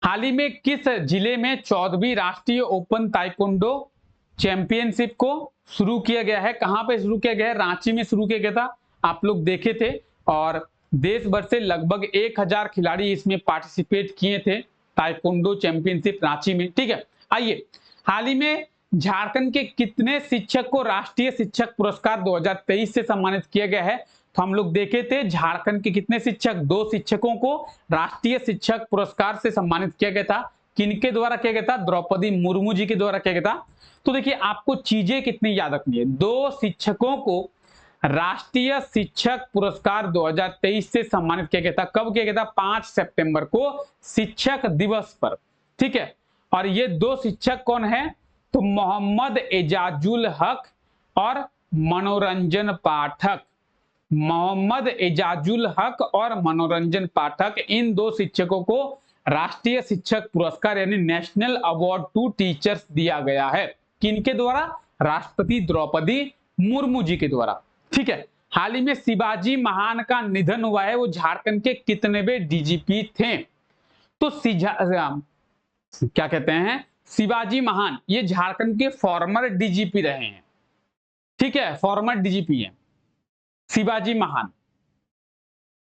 हाल ही में किस जिले में 14वीं राष्ट्रीय ओपन ताइक्वांडो चैंपियनशिप को शुरू किया गया है? कहां पे शुरू किया गया है? रांची में शुरू किया गया था, आप लोग देखे थे। और देश भर से लगभग 1000 खिलाड़ी इसमें पार्टिसिपेट किए थे ताइक्वांडो चैंपियनशिप रांची में। ठीक है, आइए, हाल ही में झारखंड के कितने शिक्षक को राष्ट्रीय शिक्षक पुरस्कार 2023 से सम्मानित किया गया है? तो हम लोग देखे थे झारखंड के कितने शिक्षक, 2 शिक्षकों को राष्ट्रीय शिक्षक पुरस्कार से सम्मानित किया गया था। किनके द्वारा किया गया था? द्रौपदी मुर्मू जी के द्वारा किया गया था। तो देखिए, आपको चीजें कितनी याद रखनी है। 2 शिक्षकों को राष्ट्रीय शिक्षक पुरस्कार 2023 से सम्मानित किया गया था। कब किया गया था? 5 सितंबर को, शिक्षक दिवस पर। ठीक है, और ये 2 शिक्षक कौन है? तो मोहम्मद एजाजुल हक और मनोरंजन पाठक। मोहम्मद एजाजुल हक और मनोरंजन पाठक, इन 2 शिक्षकों को राष्ट्रीय शिक्षक पुरस्कार यानी नेशनल अवार्ड टू टीचर्स दिया गया है। किनके द्वारा? राष्ट्रपति द्रौपदी मुर्मू जी के द्वारा। ठीक है, हाल ही में शिवाजी महान का निधन हुआ है। वो झारखंड के कितनेवें डीजीपी थे? तो क्या कहते हैं, शिवाजी महान ये झारखंड के फॉर्मर डीजीपी रहे हैं। ठीक है, फॉर्मर डीजीपी है शिवाजी महान।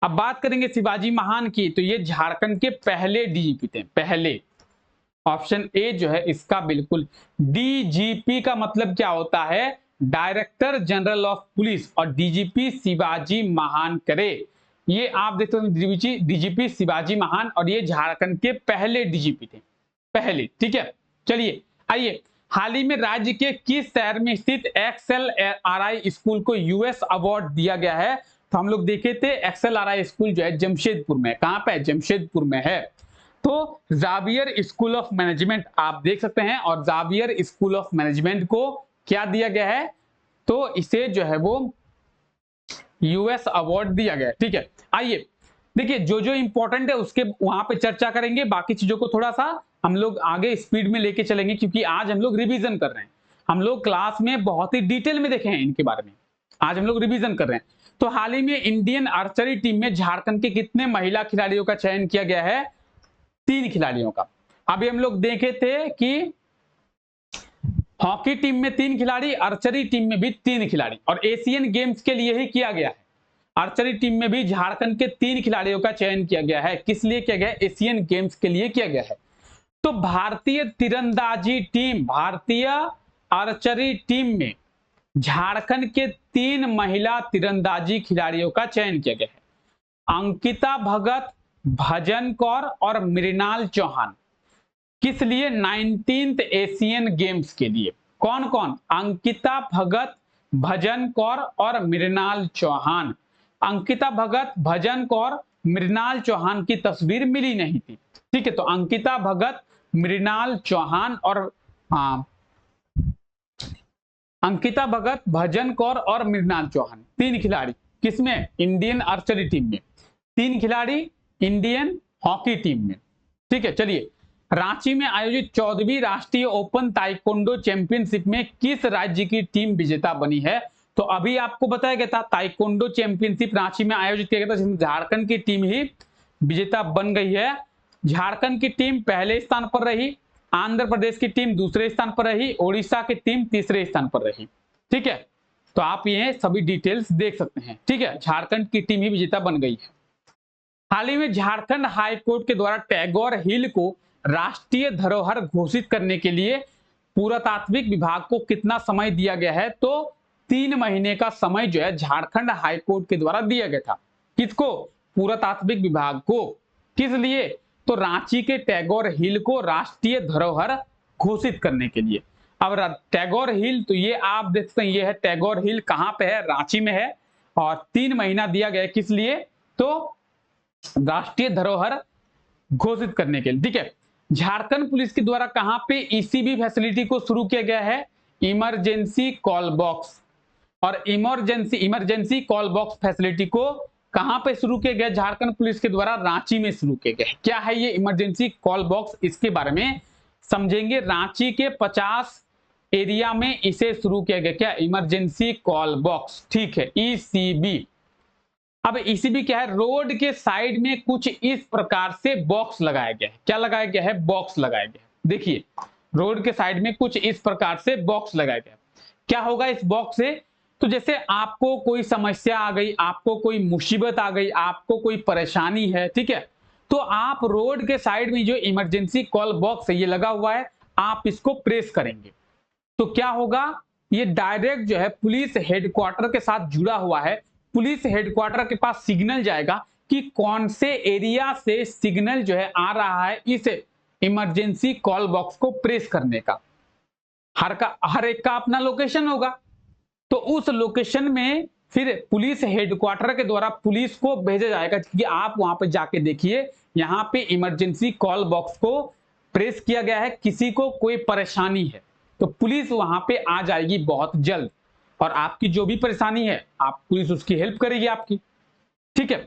अब बात करेंगे शिवाजी महान की, तो ये झारखंड के पहले डीजीपी थे, पहले। ऑप्शन ए जो है इसका बिल्कुल। डीजीपी का मतलब क्या होता है? डायरेक्टर जनरल ऑफ पुलिस, और डीजीपी शिवाजी महान करे। ये आप देखते हो डीजीपी शिवाजी महान, और ये झारखंड के पहले डीजीपी थे, पहले। ठीक है, चलिए आइए, हाल ही में राज्य के किस शहर में स्थित XLRI स्कूल को यूएस अवार्ड दिया गया है? तो हम लोग देखे थे XLRI स्कूल जो है जमशेदपुर में। कहां पे? जमशेदपुर में है। तो जावियर स्कूल ऑफ मैनेजमेंट आप देख सकते हैं, और जावियर स्कूल ऑफ मैनेजमेंट को क्या दिया गया है? तो इसे जो है वो यूएस अवार्ड दिया गया है। ठीक है, आइए, देखिए जो जो इंपॉर्टेंट है उसके वहां पे चर्चा करेंगे, बाकी चीजों को थोड़ा सा हम लोग आगे स्पीड में लेके चलेंगे, क्योंकि आज हम लोग रिवीजन कर रहे हैं। हम लोग क्लास में बहुत ही डिटेल में देखे हैं इनके बारे में, आज हम लोग रिवीजन कर रहे हैं। तो हाल ही में इंडियन आर्चरी टीम में झारखंड के कितने महिला खिलाड़ियों का चयन किया गया है? 3 खिलाड़ियों का। अभी हम लोग देखे थे कि हॉकी टीम में 3 खिलाड़ी, आर्चरी टीम में भी 3 खिलाड़ी, और एशियन गेम्स के लिए ही किया गया है। आर्चरी टीम में भी झारखंड के 3 खिलाड़ियों का चयन किया गया है। किस लिए किया गया है? एशियन गेम्स के लिए किया गया है। तो भारतीय तीरंदाजी टीम, भारतीय आर्चरी टीम में झारखंड के 3 महिला तीरंदाजी खिलाड़ियों का चयन किया गया है। अंकिता भगत, भजन कौर और मृणाल चौहान। किस लिए? 19th एशियन गेम्स के लिए। कौन कौन? अंकिता भगत, भजन कौर और मृणाल चौहान। अंकिता भगत, भजन कौर, मृणाल चौहान की तस्वीर मिली नहीं थी। ठीक है, तो अंकिता भगत, मृणाल चौहान और अंकिता भगत, भजन कौर और मृणाल चौहान 3 खिलाड़ी किसमें? इंडियन आर्चरी टीम में। 3 खिलाड़ी इंडियन हॉकी टीम में। ठीक है, चलिए। रांची में आयोजित 14वीं राष्ट्रीय ओपन ताइक्वांडो चैंपियनशिप में किस राज्य की टीम विजेता बनी है? तो अभी आपको बताया गया था ताइक्वांडो चैंपियनशिप रांची में आयोजित किया गया था, जिसमें झारखंड की टीम ही विजेता बन गई है। झारखंड की टीम पहले स्थान पर रही, आंध्र प्रदेश की टीम दूसरे स्थान पर रही, ओडिशा की टीम तीसरे स्थान पर रही। ठीक है, तो आप ये सभी डिटेल्स देख सकते हैं। ठीक है, झारखंड की टीम ही विजेता बन गई है। हाल ही में झारखंड हाईकोर्ट के द्वारा टैगोर हिल को राष्ट्रीय धरोहर घोषित करने के लिए पुरातात्विक विभाग को कितना समय दिया गया है? तो 3 महीने का समय जो है झारखंड हाईकोर्ट के द्वारा दिया गया था। किसको? पुरातात्विक विभाग को। किस लिए? तो रांची के टैगोर हिल को राष्ट्रीय धरोहर घोषित करने के लिए। अब टैगोर हिल, तो ये आप देख सकते हैं, ये है टैगोर हिल। कहां पे है? रांची में है। और 3 महीना दिया गया है किस लिए? तो राष्ट्रीय धरोहर घोषित करने के लिए। ठीक है, झारखंड पुलिस के द्वारा कहां पे ईसीबी फैसिलिटी को शुरू किया गया है? Emergency call box. और इमरजेंसी कॉल बॉक्स फैसिलिटी को कहां पे शुरू किया गया? झारखंड पुलिस के द्वारा रांची में शुरू किया गया। क्या है ये इमरजेंसी कॉल बॉक्स? इसके बारे में समझेंगे। रांची के 50 एरिया में इसे शुरू किया गया। क्या? Emergency call box. ठीक है, ईसीबी। अब ईसीबी क्या है? रोड के साइड में कुछ इस प्रकार से बॉक्स लगाया गया है। क्या लगाया गया है? बॉक्स लगाया गया है। देखिए, रोड के साइड में कुछ इस प्रकार से बॉक्स लगाया गया। क्या होगा इस बॉक्स से? तो जैसे आपको कोई समस्या आ गई, आपको कोई मुसीबत आ गई, आपको कोई परेशानी है, ठीक है, तो आप रोड के साइड में जो इमरजेंसी कॉल बॉक्स है ये लगा हुआ है, आप इसको प्रेस करेंगे तो क्या होगा? ये डायरेक्ट जो है पुलिस हेडक्वार्टर के साथ जुड़ा हुआ है। पुलिस हेडक्वार्टर के पास सिग्नल जाएगा कि कौन से एरिया से सिग्नल जो है आ रहा है इस इमरजेंसी कॉल बॉक्स को प्रेस करने का। हर एक का अपना लोकेशन होगा, तो उस लोकेशन में फिर पुलिस हेडक्वार्टर के द्वारा पुलिस को भेजा जाएगा कि आप वहां पे जाके देखिए, यहाँ पे इमरजेंसी कॉल बॉक्स को प्रेस किया गया है, किसी को कोई परेशानी है तो पुलिस वहां पे आ जाएगी बहुत जल्द, और आपकी जो भी परेशानी है आप पुलिस उसकी हेल्प करेगी आपकी। ठीक है,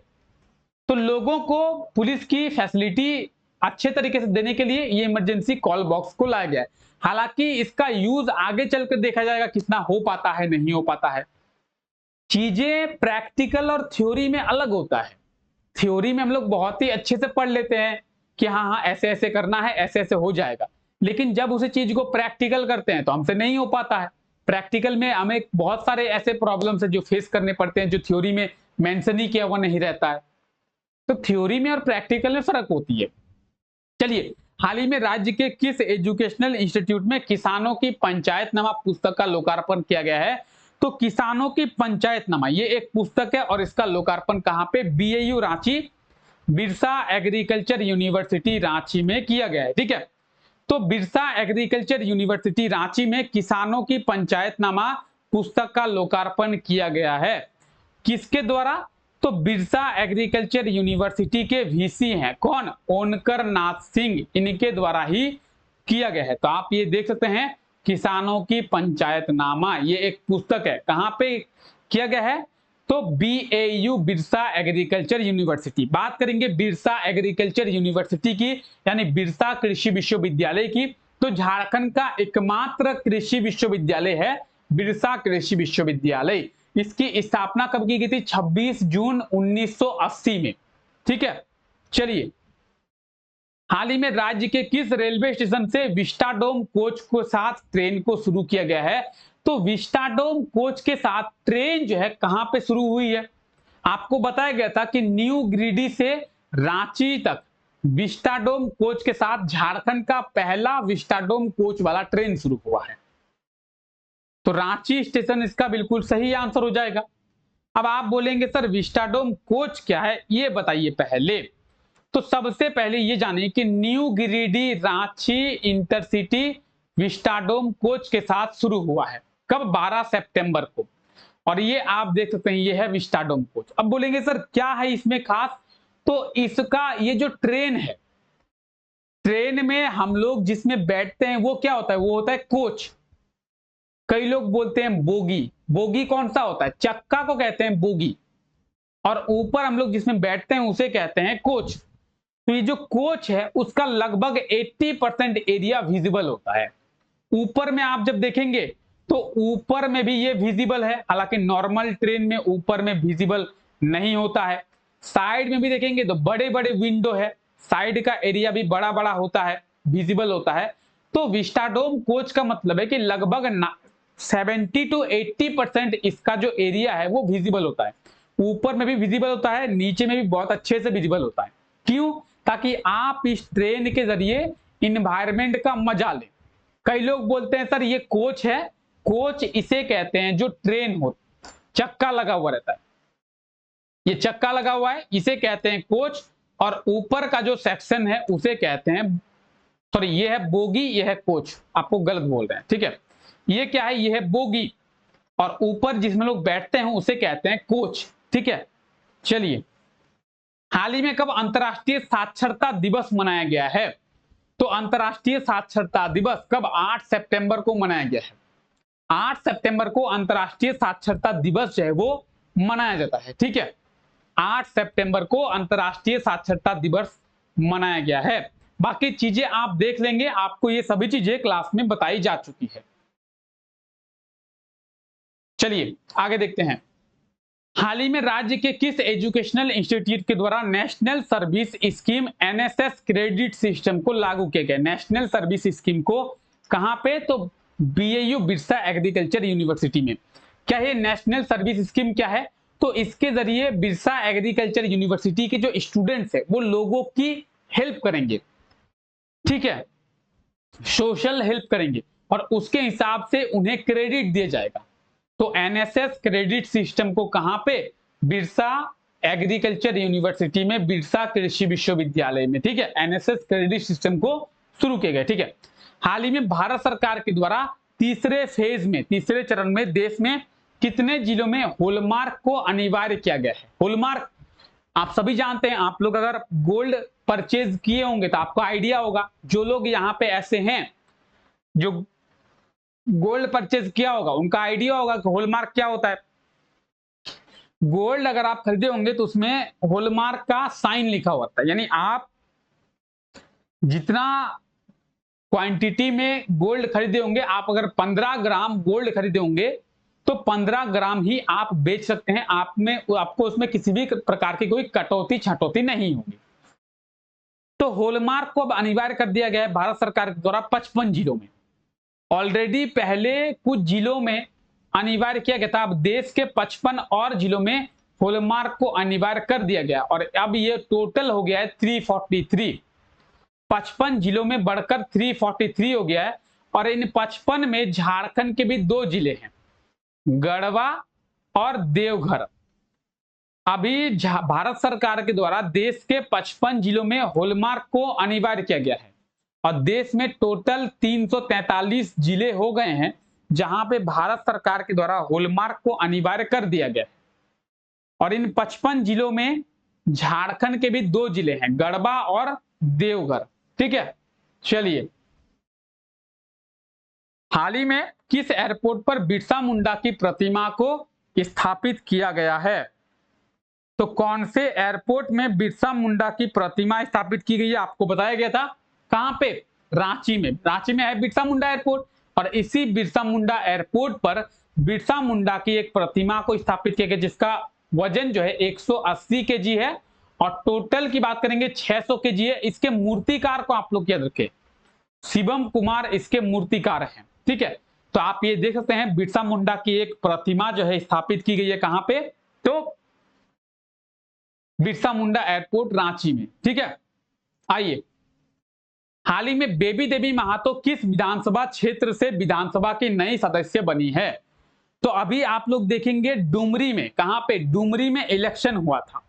तो लोगों को पुलिस की फैसिलिटी अच्छे तरीके से देने के लिए ये इमरजेंसी कॉल बॉक्स को लाया गया है। हालांकि इसका यूज आगे चलकर देखा जाएगा कितना हो पाता है, नहीं हो पाता है। चीजें प्रैक्टिकल और थ्योरी में अलग होता है। थ्योरी में हम लोग बहुत ही अच्छे से पढ़ लेते हैं कि हाँ हाँ ऐसे ऐसे करना है, ऐसे ऐसे हो जाएगा, लेकिन जब उसी चीज को प्रैक्टिकल करते हैं तो हमसे नहीं हो पाता है। प्रैक्टिकल में हमें बहुत सारे ऐसे प्रॉब्लम्स है जो फेस करने पड़ते हैं, जो थ्योरी में मेंशन ही किया हुआ नहीं रहता है। तो थ्योरी में और प्रैक्टिकल में फर्क होती है। चलिए, हाल ही में राज्य के किस एजुकेशनल इंस्टीट्यूट में किसानों की पंचायतनामा पुस्तक का लोकार्पण किया गया है? तो किसानों की पंचायतनामा ये एक पुस्तक है और इसका लोकार्पण कहां पे? BAU Ranchi, Birsa agriculture university Ranchi में किया गया है। ठीक है, तो बिरसा एग्रीकल्चर यूनिवर्सिटी रांची में किसानों की पंचायतनामा पुस्तक का लोकार्पण किया गया है। किसके द्वारा? तो बिरसा एग्रीकल्चर यूनिवर्सिटी के वीसी हैं कौन? ओनकर नाथ सिंह, इनके द्वारा ही किया गया है। तो आप ये देख सकते हैं किसानों की पंचायतनामा, ये एक पुस्तक है, कहां पे किया गया है? तो BAU बिरसा एग्रीकल्चर यूनिवर्सिटी। बात करेंगे बिरसा एग्रीकल्चर यूनिवर्सिटी की, यानी बिरसा कृषि विश्वविद्यालय की। तो झारखंड का एकमात्र कृषि विश्वविद्यालय है बिरसा कृषि विश्वविद्यालय। इसकी स्थापना कब की गई थी? 26 जून 1980 में। ठीक है, चलिए, हाल ही में राज्य के किस रेलवे स्टेशन से विस्टाडोम कोच के साथ ट्रेन को शुरू किया गया है? तो विस्टाडोम कोच के साथ ट्रेन जो है कहां पे शुरू हुई है? आपको बताया गया था कि न्यू गिरिडीह से रांची तक विस्टाडोम कोच के साथ झारखंड का पहला विस्टाडोम कोच वाला ट्रेन शुरू हुआ है। तो रांची स्टेशन इसका बिल्कुल सही आंसर हो जाएगा। अब आप बोलेंगे सर विस्टाडोम कोच क्या है, ये बताइए पहले। तो सबसे पहले ये जानिए कि new Giridih Ranchi intercity vistadome coach के साथ शुरू हुआ है। कब? 12 सितंबर को। और ये आप देख सकते हैं, ये है विस्टाडोम कोच। अब बोलेंगे सर क्या है इसमें खास? तो इसका ये जो ट्रेन है, ट्रेन में हम लोग जिसमें बैठते हैं वो क्या होता है? वो होता है कोच। कई लोग बोलते हैं बोगी। बोगी कौन सा होता है? चक्का को कहते हैं बोगी। और ऊपर हम लोग जिसमें बैठते हैं उसे कहते हैं कोच। तो ये जो कोच है उसका लगभग 80% एरिया विजिबल होता है। ऊपर में आप जब देखेंगे तो ऊपर में भी ये विजिबल है, हालांकि नॉर्मल ट्रेन में ऊपर में विजिबल नहीं होता है। साइड में भी देखेंगे तो बड़े बड़े विंडो है, साइड का एरिया भी बड़ा बड़ा होता है, विजिबल होता है। तो विस्टाडोम कोच का मतलब है कि लगभग 70 to 80% इसका जो एरिया है वो विजिबल होता है। ऊपर में भी विजिबल होता है, नीचे में भी बहुत अच्छे से विजिबल होता है। क्यों? ताकि आप इस ट्रेन के जरिए इन्वायरमेंट का मजा लें। कई लोग बोलते हैं सर ये कोच है। कोच इसे कहते हैं जो ट्रेन हो, चक्का लगा हुआ रहता है, ये चक्का लगा हुआ है, इसे कहते हैं कोच। और ऊपर का जो सेक्शन है उसे कहते हैं, सॉरी ये है बोगी, ये है कोच। आपको गलत बोल रहे हैं, ठीक है। ये क्या है? ये है बोगी। और ऊपर जिसमें लोग बैठते हैं उसे कहते हैं कोच। ठीक है, चलिए, हाल ही में कब अंतर्राष्ट्रीय साक्षरता दिवस मनाया गया है? तो अंतर्राष्ट्रीय साक्षरता दिवस कब? 8 सितंबर को मनाया गया है। 8 सितंबर को अंतर्राष्ट्रीय साक्षरता दिवस जो है वो मनाया जाता है। ठीक है, 8 सितंबर को अंतर्राष्ट्रीय साक्षरता दिवस मनाया गया है। बाकी चीजें आप देख लेंगे, आपको ये सभी चीजें क्लास में बताई जा चुकी है। चलिए आगे देखते हैं। हाल ही में राज्य के किस एजुकेशनल इंस्टीट्यूट के द्वारा national service scheme NSS credit system को लागू किया गया? नेशनल सर्विस स्कीम को कहां पे? तो BAU बिरसा एग्रीकल्चर यूनिवर्सिटी में। क्या है नेशनल सर्विस स्कीम? क्या है? तो इसके जरिए बिरसा एग्रीकल्चर यूनिवर्सिटी के जो स्टूडेंट्स है वो लोगों की हेल्प करेंगे। ठीक है, सोशल हेल्प करेंगे और उसके हिसाब से उन्हें क्रेडिट दिया जाएगा। तो NSS क्रेडिट सिस्टम को कहां पे? बिरसा एग्रीकल्चर यूनिवर्सिटी में, बिरसा कृषि विश्वविद्यालय में। ठीक है, NSS क्रेडिट सिस्टम को शुरू किया गया। ठीक है, हाल ही में भारत सरकार के द्वारा तीसरे फेज में, तीसरे चरण में देश में कितने जिलों में हॉलमार्क को अनिवार्य किया गया है? हॉलमार्क आप सभी जानते हैं, आप लोग अगर गोल्ड परचेज किए होंगे तो आपको आइडिया होगा। जो लोग यहाँ पे ऐसे हैं जो गोल्ड परचेज किया होगा उनका आइडिया होगा कि हॉलमार्क क्या होता है। गोल्ड अगर आप खरीदे होंगे तो उसमें हॉलमार्क का साइन लिखा होता है, यानी आप जितना क्वांटिटी में गोल्ड खरीदे होंगे, आप अगर 15 ग्राम गोल्ड खरीदे होंगे तो 15 ग्राम ही आप बेच सकते हैं। आपको उसमें किसी भी प्रकार की कोई कटौती छटौती नहीं होगी। तो हॉलमार्क को अब अनिवार्य कर दिया गया है भारत सरकार के द्वारा 55 जिलों में। ऑलरेडी पहले कुछ जिलों में अनिवार्य किया गया था, अब देश के 55 और जिलों में हॉलमार्क को अनिवार्य कर दिया गया और अब ये टोटल हो गया है 343। 55 जिलों में बढ़कर 343 हो गया है। और इन 55 में झारखंड के भी 2 जिले हैं, गढ़वा और देवघर। अभी भारत सरकार के द्वारा देश के 55 जिलों में हॉलमार्क को अनिवार्य किया गया है और देश में टोटल 343 जिले हो गए हैं जहां पे भारत सरकार के द्वारा हॉलमार्क को अनिवार्य कर दिया गया है। और इन 55 जिलों में झारखंड के भी 2 जिले हैं, गढ़वा और देवघर। ठीक है, चलिए, हाल ही में किस एयरपोर्ट पर बिरसा मुंडा की प्रतिमा को स्थापित किया गया है? तो कौन से एयरपोर्ट में बिरसा मुंडा की प्रतिमा स्थापित की गई है? आपको बताया गया था। कहां पे? रांची में। रांची में है बिरसा मुंडा एयरपोर्ट, और इसी बिरसा मुंडा एयरपोर्ट पर बिरसा मुंडा की एक प्रतिमा को स्थापित किया गया, जिसका वजन जो है 180 केजी है और टोटल की बात करेंगे 600 केजी है। इसके मूर्तिकार को आप लोग याद रखें, शिवम कुमार इसके मूर्तिकार हैं। ठीक है, तो आप ये देख सकते हैं बिरसा मुंडा की एक प्रतिमा जो है स्थापित की गई है कहां पे? तो बिरसा मुंडा एयरपोर्ट रांची में। ठीक है, आइए, हाल ही में बेबी देवी महातो किस विधानसभा क्षेत्र से विधानसभा की नई सदस्य बनी है? तो अभी आप लोग देखेंगे डुमरी में। कहां पे? डुमरी में इलेक्शन हुआ था।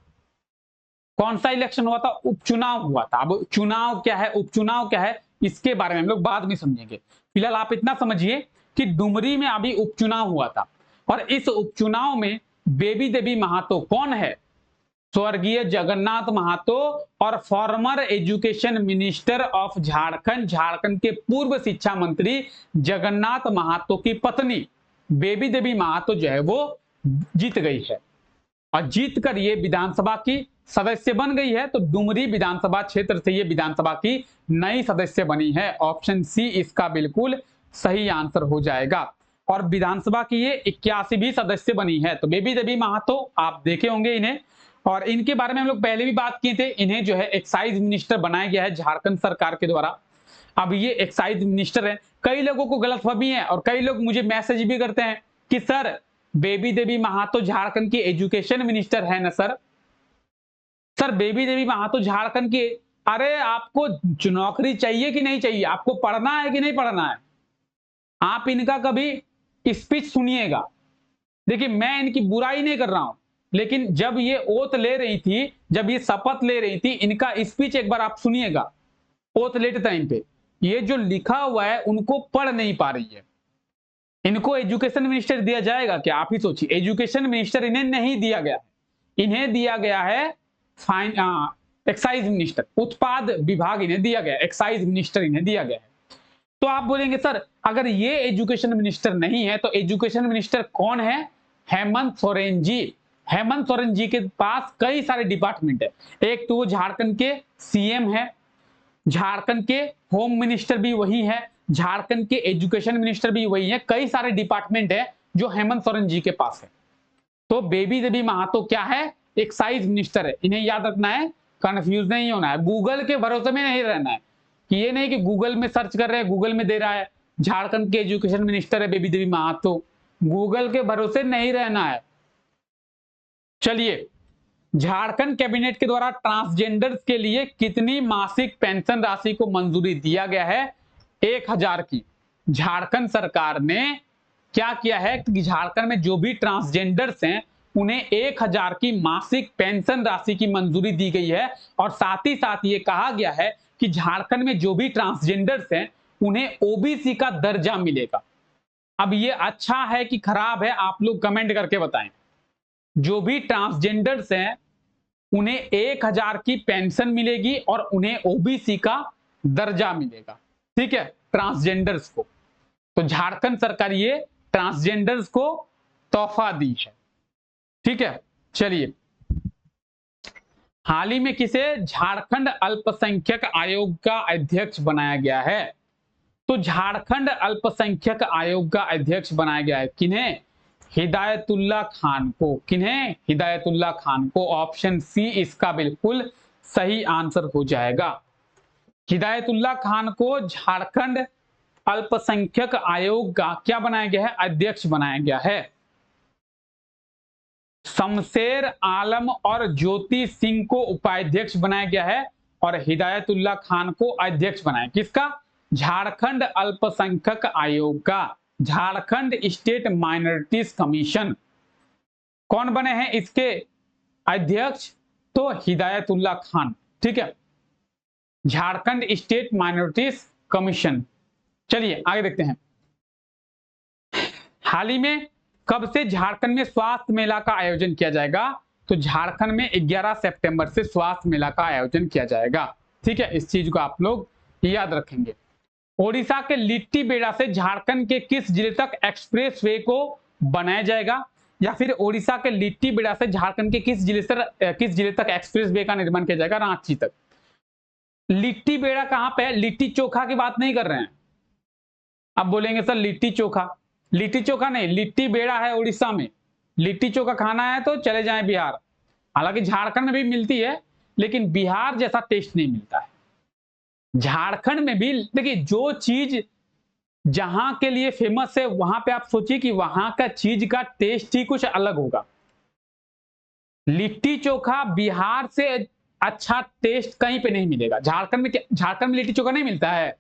कौन सा इलेक्शन हुआ था? उपचुनाव हुआ था। अब चुनाव क्या है, उपचुनाव क्या है, इसके बारे में हम लोग बाद में समझेंगे। फिलहाल आप इतना समझिए कि डुमरी में अभी उपचुनाव हुआ था, और इस उपचुनाव में बेबी देवी महातो कौन है? स्वर्गीय जगन्नाथ महातो और farmer education minister of Jharkhand, Jharkhand के पूर्व शिक्षा मंत्री जगन्नाथ महातो की पत्नी बेबी देवी महातो जो है वो जीत गई है, और जीत कर ये विधानसभा की सदस्य बन गई है। तो डुमरी विधानसभा क्षेत्र से ये विधानसभा की नई सदस्य बनी है। ऑप्शन सी इसका बिल्कुल सही आंसर हो जाएगा। और विधानसभा की ये 81वीं सदस्य बनी है। तो बेबी देवी महातो आप देखे होंगे इन्हें, और इनके बारे में हम लोग पहले भी बात किए थे। इन्हें जो है एक्साइज मिनिस्टर बनाया गया है झारखंड सरकार के द्वारा। अब ये एक्साइज मिनिस्टर है। कई लोगों को गलतफहमी है, और कई लोग मुझे मैसेज भी करते हैं कि सर बेबी देवी महातो झारखंड की एजुकेशन मिनिस्टर है ना सर? सर बेबी देवी महातो झारखंड की, अरे आपको नौकरी चाहिए कि नहीं चाहिए? आपको पढ़ना है कि नहीं पढ़ना है? आप इनका कभी स्पीच सुनिएगा। देखिए, मैं इनकी बुराई नहीं कर रहा हूं, लेकिन जब ये ओथ ले रही थी, जब ये शपथ ले रही थी, इनका स्पीच एक बार आप सुनिएगा। ओथ लेते टाइम पे ये जो लिखा हुआ है उनको पढ़ नहीं पा रही है। इनको एजुकेशन मिनिस्टर दिया जाएगा क्या? आप ही सोचिए। एजुकेशन मिनिस्टर इन्हें नहीं दिया गया, इन्हें दिया गया है एक्साइज मिनिस्टर, उत्पाद विभाग इन्हें दिया गया, एक्साइज मिनिस्टर इन्हें दिया गया है। तो आप बोलेंगे सर अगर ये एजुकेशन मिनिस्टर नहीं है तो एजुकेशन मिनिस्टर कौन है? हेमंत सोरेन जी। हेमंत सोरेन जी के पास कई सारे डिपार्टमेंट है। एक तो वो झारखंड के सीएम है, झारखंड के होम मिनिस्टर भी वही है, झारखंड के एजुकेशन मिनिस्टर भी वही है। कई सारे डिपार्टमेंट है जो हेमंत सोरेन जी के पास है। तो बेबी देवी महातो क्या है? एक्साइज मिनिस्टर है। इन्हें याद रखना है, कंफ्यूज नहीं होना है, गूगल के भरोसे में नहीं रहना है कि ये नहीं कि गूगल में सर्च कर रहे हैं, गूगल में दे रहा है झारखंड के एजुकेशन मिनिस्टर है बेबी देवी महातो। गूगल के भरोसे नहीं रहना है। चलिए, झारखंड कैबिनेट के द्वारा ट्रांसजेंडर्स के लिए कितनी मासिक पेंशन राशि को मंजूरी दिया गया है? 1000 की। झारखंड सरकार ने क्या किया है कि झारखंड में जो भी ट्रांसजेंडर्स हैं उन्हें 1000 की मासिक पेंशन राशि की मंजूरी दी गई है, और साथ ही साथ ये कहा गया है कि झारखंड में जो भी ट्रांसजेंडर्स हैं उन्हें ओबीसी का दर्जा मिलेगा। अब ये अच्छा है कि खराब है, आप लोग कमेंट करके बताएं। जो भी ट्रांसजेंडर्स हैं उन्हें 1000 की पेंशन मिलेगी और उन्हें ओबीसी का दर्जा मिलेगा। ठीक है, ट्रांसजेंडर्स को। तो झारखंड सरकार ये ट्रांसजेंडर्स को तोहफा दी है। ठीक है, चलिए, हाल ही में किसे झारखंड अल्पसंख्यक आयोग का अध्यक्ष बनाया गया है? तो झारखंड अल्पसंख्यक आयोग का अध्यक्ष बनाया गया है किन्हें? हिदायतुल्ला खान को। किन्हें? हिदायतुल्ला खान को। ऑप्शन सी इसका बिल्कुल सही आंसर हो जाएगा। हिदायतुल्ला खान को झारखंड अल्पसंख्यक आयोग का क्या बनाया गया है? अध्यक्ष बनाया गया है। शमशेर आलम और ज्योति सिंह को उपाध्यक्ष बनाया गया है, और हिदायतुल्ला खान को अध्यक्ष बनाया। किसका? झारखंड अल्पसंख्यक आयोग का। Jharkhand state minorities commission. कौन बने हैं इसके अध्यक्ष? तो हिदायतुल्ला खान। ठीक है, झारखंड स्टेट माइनॉरिटीज कमीशन। चलिए आगे देखते हैं। हाल ही में कब से झारखंड में स्वास्थ्य मेला का आयोजन किया जाएगा? तो झारखंड में 11 सितंबर से स्वास्थ्य मेला का आयोजन किया जाएगा। ठीक है, इस चीज को आप लोग याद रखेंगे। ओडिशा के लिट्टी बेड़ा से झारखंड के किस जिले तक एक्सप्रेसवे को बनाया जाएगा? या फिर ओडिशा के लिट्टी बेड़ा से झारखंड के किस जिले तक एक्सप्रेस वे का निर्माण किया जाएगा? रांची तक। लिट्टी बेड़ा कहां पे है? लिट्टी चोखा की बात नहीं कर रहे हैं। अब बोलेंगे सर लिट्टी चोखा, लिट्टी चोखा नहीं, लिट्टी बेड़ा है उड़ीसा में। लिट्टी चोखा खाना है तो चले जाएं बिहार। हालांकि झारखंड में भी मिलती है, लेकिन बिहार जैसा टेस्ट नहीं मिलता है। झारखंड में भी देखिए, जो चीज जहां के लिए फेमस है वहां पे आप सोचिए कि वहां का चीज का टेस्ट ही कुछ अलग होगा। लिट्टी चोखा बिहार से अच्छा टेस्ट कहीं पे नहीं मिलेगा। झारखंड में झारखंड में लिट्टी चोखा नहीं मिलता है?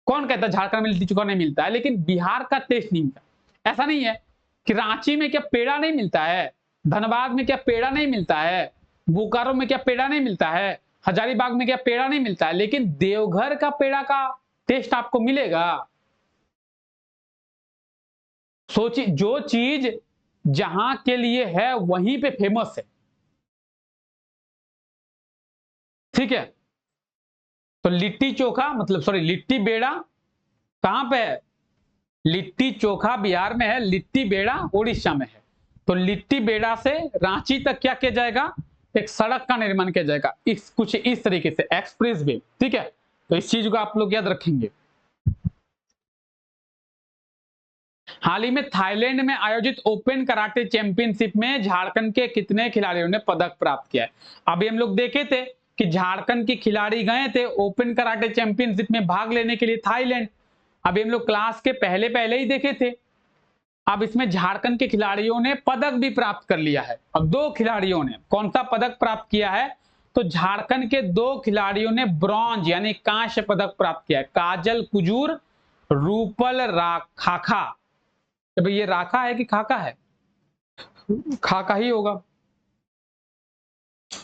कौन कहता है झारखंड में लिट्टी चोखा नहीं मिलता है? लेकिन बिहार का टेस्ट नहीं मिलता। ऐसा नहीं है कि रांची में क्या पेड़ा नहीं मिलता है, धनबाद में क्या पेड़ा नहीं मिलता है, बोकारो में क्या पेड़ा नहीं मिलता है, हजारीबाग में क्या पेड़ा नहीं मिलता है, लेकिन देवघर का पेड़ा का टेस्ट आपको मिलेगा। सोचिए, जो चीज जहां के लिए है वहीं पे फेमस है, ठीक है। तो लिट्टी चोखा मतलब सॉरी लिट्टी बेड़ा कहां पे है? लिट्टी चोखा बिहार में है, लिट्टी बेड़ा उड़ीसा में है। तो लिट्टी बेड़ा से रांची तक क्या किया जाएगा? एक सड़क का निर्माण किया जाएगा, कुछ इस तरीके से एक्सप्रेस वे, ठीक है। तो इस चीज को आप लोग याद रखेंगे। हाल ही में थाईलैंड में आयोजित ओपन कराटे चैंपियनशिप में झारखंड के कितने खिलाड़ियों ने पदक प्राप्त किया है? अभी हम लोग देखे थे कि झारखंड के खिलाड़ी गए थे ओपन कराटे चैंपियनशिप में भाग लेने के लिए थाईलैंड। अभी हम लोग क्लास के पहले पहले ही देखे थे। अब इसमें झारखंड के खिलाड़ियों ने पदक भी प्राप्त कर लिया है। अब दो खिलाड़ियों ने कौन सा पदक प्राप्त किया है? तो झारखंड के दो खिलाड़ियों ने ब्रॉन्ज यानी कांस्य पदक प्राप्त किया है। काजल कुजूर, रूपल खाखा। तो भाई ये राखा है कि खाका है? खाका ही होगा।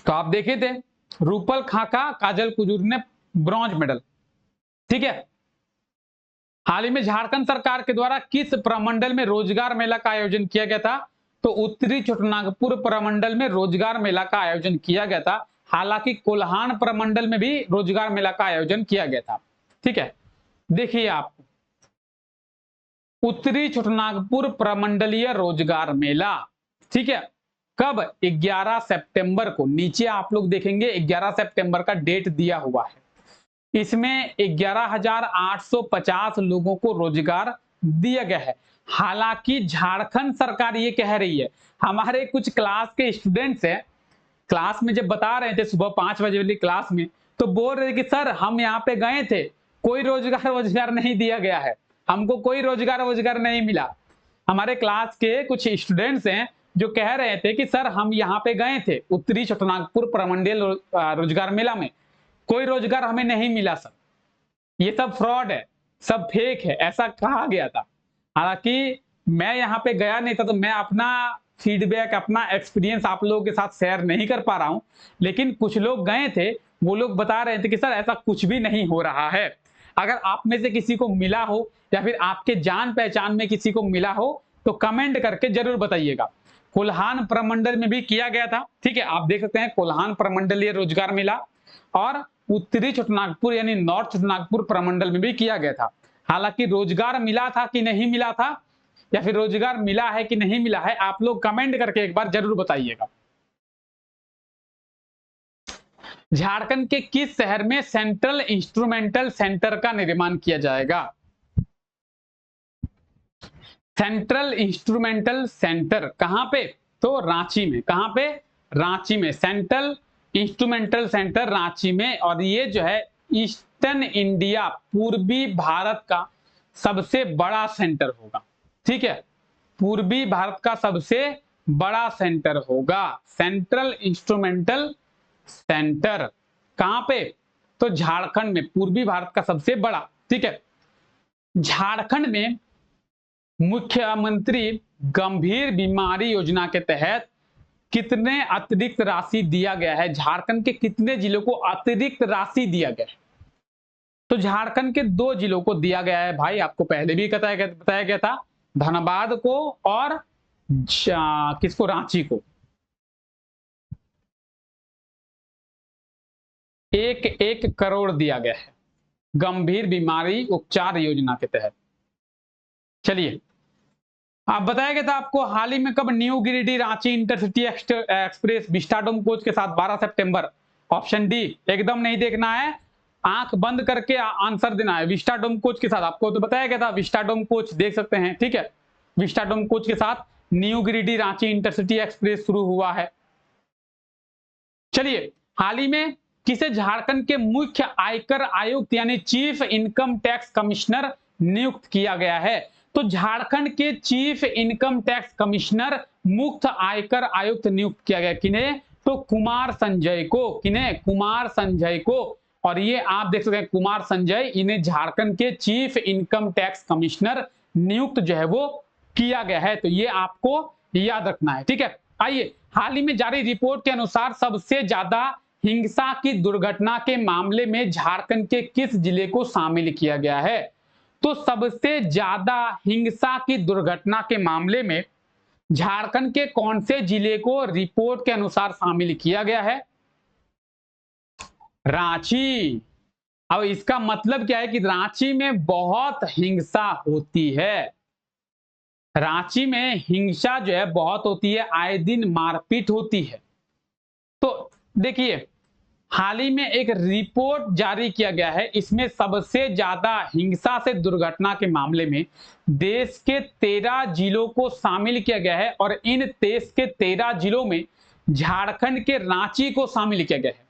तो आप देखे थे रूपल खाका, काजल कुजूर ने ब्रॉन्ज मेडल, ठीक है। हाल ही में झारखंड सरकार के द्वारा किस प्रमंडल में रोजगार मेला का आयोजन किया गया था? तो उत्तरी छोटानागपुर प्रमंडल में रोजगार मेला का आयोजन किया गया था। हालांकि कोल्हान प्रमंडल में भी रोजगार मेला का आयोजन किया गया था, ठीक है। देखिए आप, उत्तरी छोटानागपुर प्रमंडलीय रोजगार मेला, ठीक है, कब? 11 सितंबर को। नीचे आप लोग देखेंगे 11 सितंबर का डेट दिया हुआ है। इसमें 11,850 लोगों को रोजगार दिया गया है। हालांकि झारखंड सरकार ये कह रही है, हमारे कुछ क्लास के स्टूडेंट्स हैं, क्लास में जब बता रहे थे सुबह 5 बजे वाली क्लास में, तो बोल रहे थे कि सर हम यहाँ पे गए थे, कोई रोजगार नहीं दिया गया है, हमको कोई रोजगार नहीं मिला। हमारे क्लास के कुछ स्टूडेंट्स हैं जो कह रहे थे कि सर हम यहाँ पे गए थे उत्तरी छोटानागपुर प्रमंडल रोजगार मेला में, कोई रोजगार हमें नहीं मिला सर, ये सब फ्रॉड है, सब फेक है, ऐसा कहा गया था। हालांकि मैं यहाँ पे गया नहीं था, तो मैं अपना फीडबैक, अपना एक्सपीरियंस आप लोगों के साथ शेयर नहीं कर पा रहा हूं। लेकिन कुछ लोग गए थे, वो लोग बता रहे थे कि सर ऐसा कुछ भी नहीं हो रहा है। अगर आप में से किसी को मिला हो या फिर आपके जान पहचान में किसी को मिला हो तो कमेंट करके जरूर बताइएगा। कोल्हान प्रमंडल में भी किया गया था, ठीक है, आप देख सकते हैं कोल्हान प्रमंडलीय रोजगार मेला, और उत्तरी छोटानागपुर यानी नॉर्थ छोटानागपुर प्रमंडल में भी किया गया था। हालांकि रोजगार मिला था कि नहीं मिला था, या फिर रोजगार मिला है कि नहीं मिला है, आप लोग कमेंट करके एक बार जरूर बताइएगा। झारखंड के किस शहर में सेंट्रल इंस्ट्रूमेंटल सेंटर का निर्माण किया जाएगा? सेंट्रल इंस्ट्रूमेंटल सेंटर कहां पे? तो रांची में। कहां पे? रांची में। सेंट्रल इंस्ट्रूमेंटल सेंटर रांची में। और ये जो है ईस्टर्न इंडिया, पूर्वी भारत का सबसे बड़ा सेंटर होगा, ठीक है, पूर्वी भारत का सबसे बड़ा सेंटर होगा सेंट्रल इंस्ट्रूमेंटल सेंटर। कहां पे? तो झारखंड में, पूर्वी भारत का सबसे बड़ा, ठीक है। झारखंड में मुख्यमंत्री गंभीर बीमारी योजना के तहत कितने अतिरिक्त राशि दिया गया है? झारखंड के कितने जिलों को अतिरिक्त राशि दिया गया है? तो झारखंड के 2 जिलों को दिया गया है भाई, आपको पहले भी बताया गया था, धनबाद को और किसको? रांची को। 1-1 करोड़ दिया गया है गंभीर बीमारी उपचार योजना के तहत। चलिए आप बताया गया था आपको हाल ही में कब new Giridih Ranchi intercity express vistadome coach के साथ 12 सितंबर। ऑप्शन डी एकदम नहीं देखना है, आंख बंद करके आंसर देना है। विस्टाडोम कोच के साथ आपको तो बताया गया था, विस्टाडोम कोच देख सकते हैं, ठीक है। विस्टाडोम कोच के साथ new Giridih Ranchi intercity express शुरू हुआ है। चलिए, हाल ही में किसे झारखंड के मुख्य आयकर आयुक्त यानी चीफ इनकम टैक्स कमिश्नर नियुक्त किया गया है? तो झारखंड के चीफ इनकम टैक्स कमिश्नर मुख्य आयकर आयुक्त नियुक्त किया गया। किन्हें? तो कुमार संजय को। किन्हें? कुमार संजय को। और ये आप देख सकते हैं कुमार संजय, इन्हें झारखंड के चीफ इनकम टैक्स कमिश्नर नियुक्त जो है वो किया गया है। तो ये आपको याद रखना है, ठीक है। आइए, हाल ही में जारी रिपोर्ट के अनुसार सबसे ज्यादा हिंसा की दुर्घटना के मामले में झारखंड के किस जिले को शामिल किया गया है? तो सबसे ज्यादा हिंसा की दुर्घटना के मामले में झारखंड के कौन से जिले को रिपोर्ट के अनुसार शामिल किया गया है? रांची। अब इसका मतलब क्या है कि रांची में बहुत हिंसा होती है। रांची में हिंसा जो है बहुत होती है, आए दिन मारपीट होती है। तो देखिए, हाल ही में एक रिपोर्ट जारी किया गया है, इसमें सबसे ज्यादा हिंसा से दुर्घटना के मामले में देश के 13 जिलों को शामिल किया गया है और इन देश के 13 जिलों में झारखंड के रांची को शामिल किया गया है।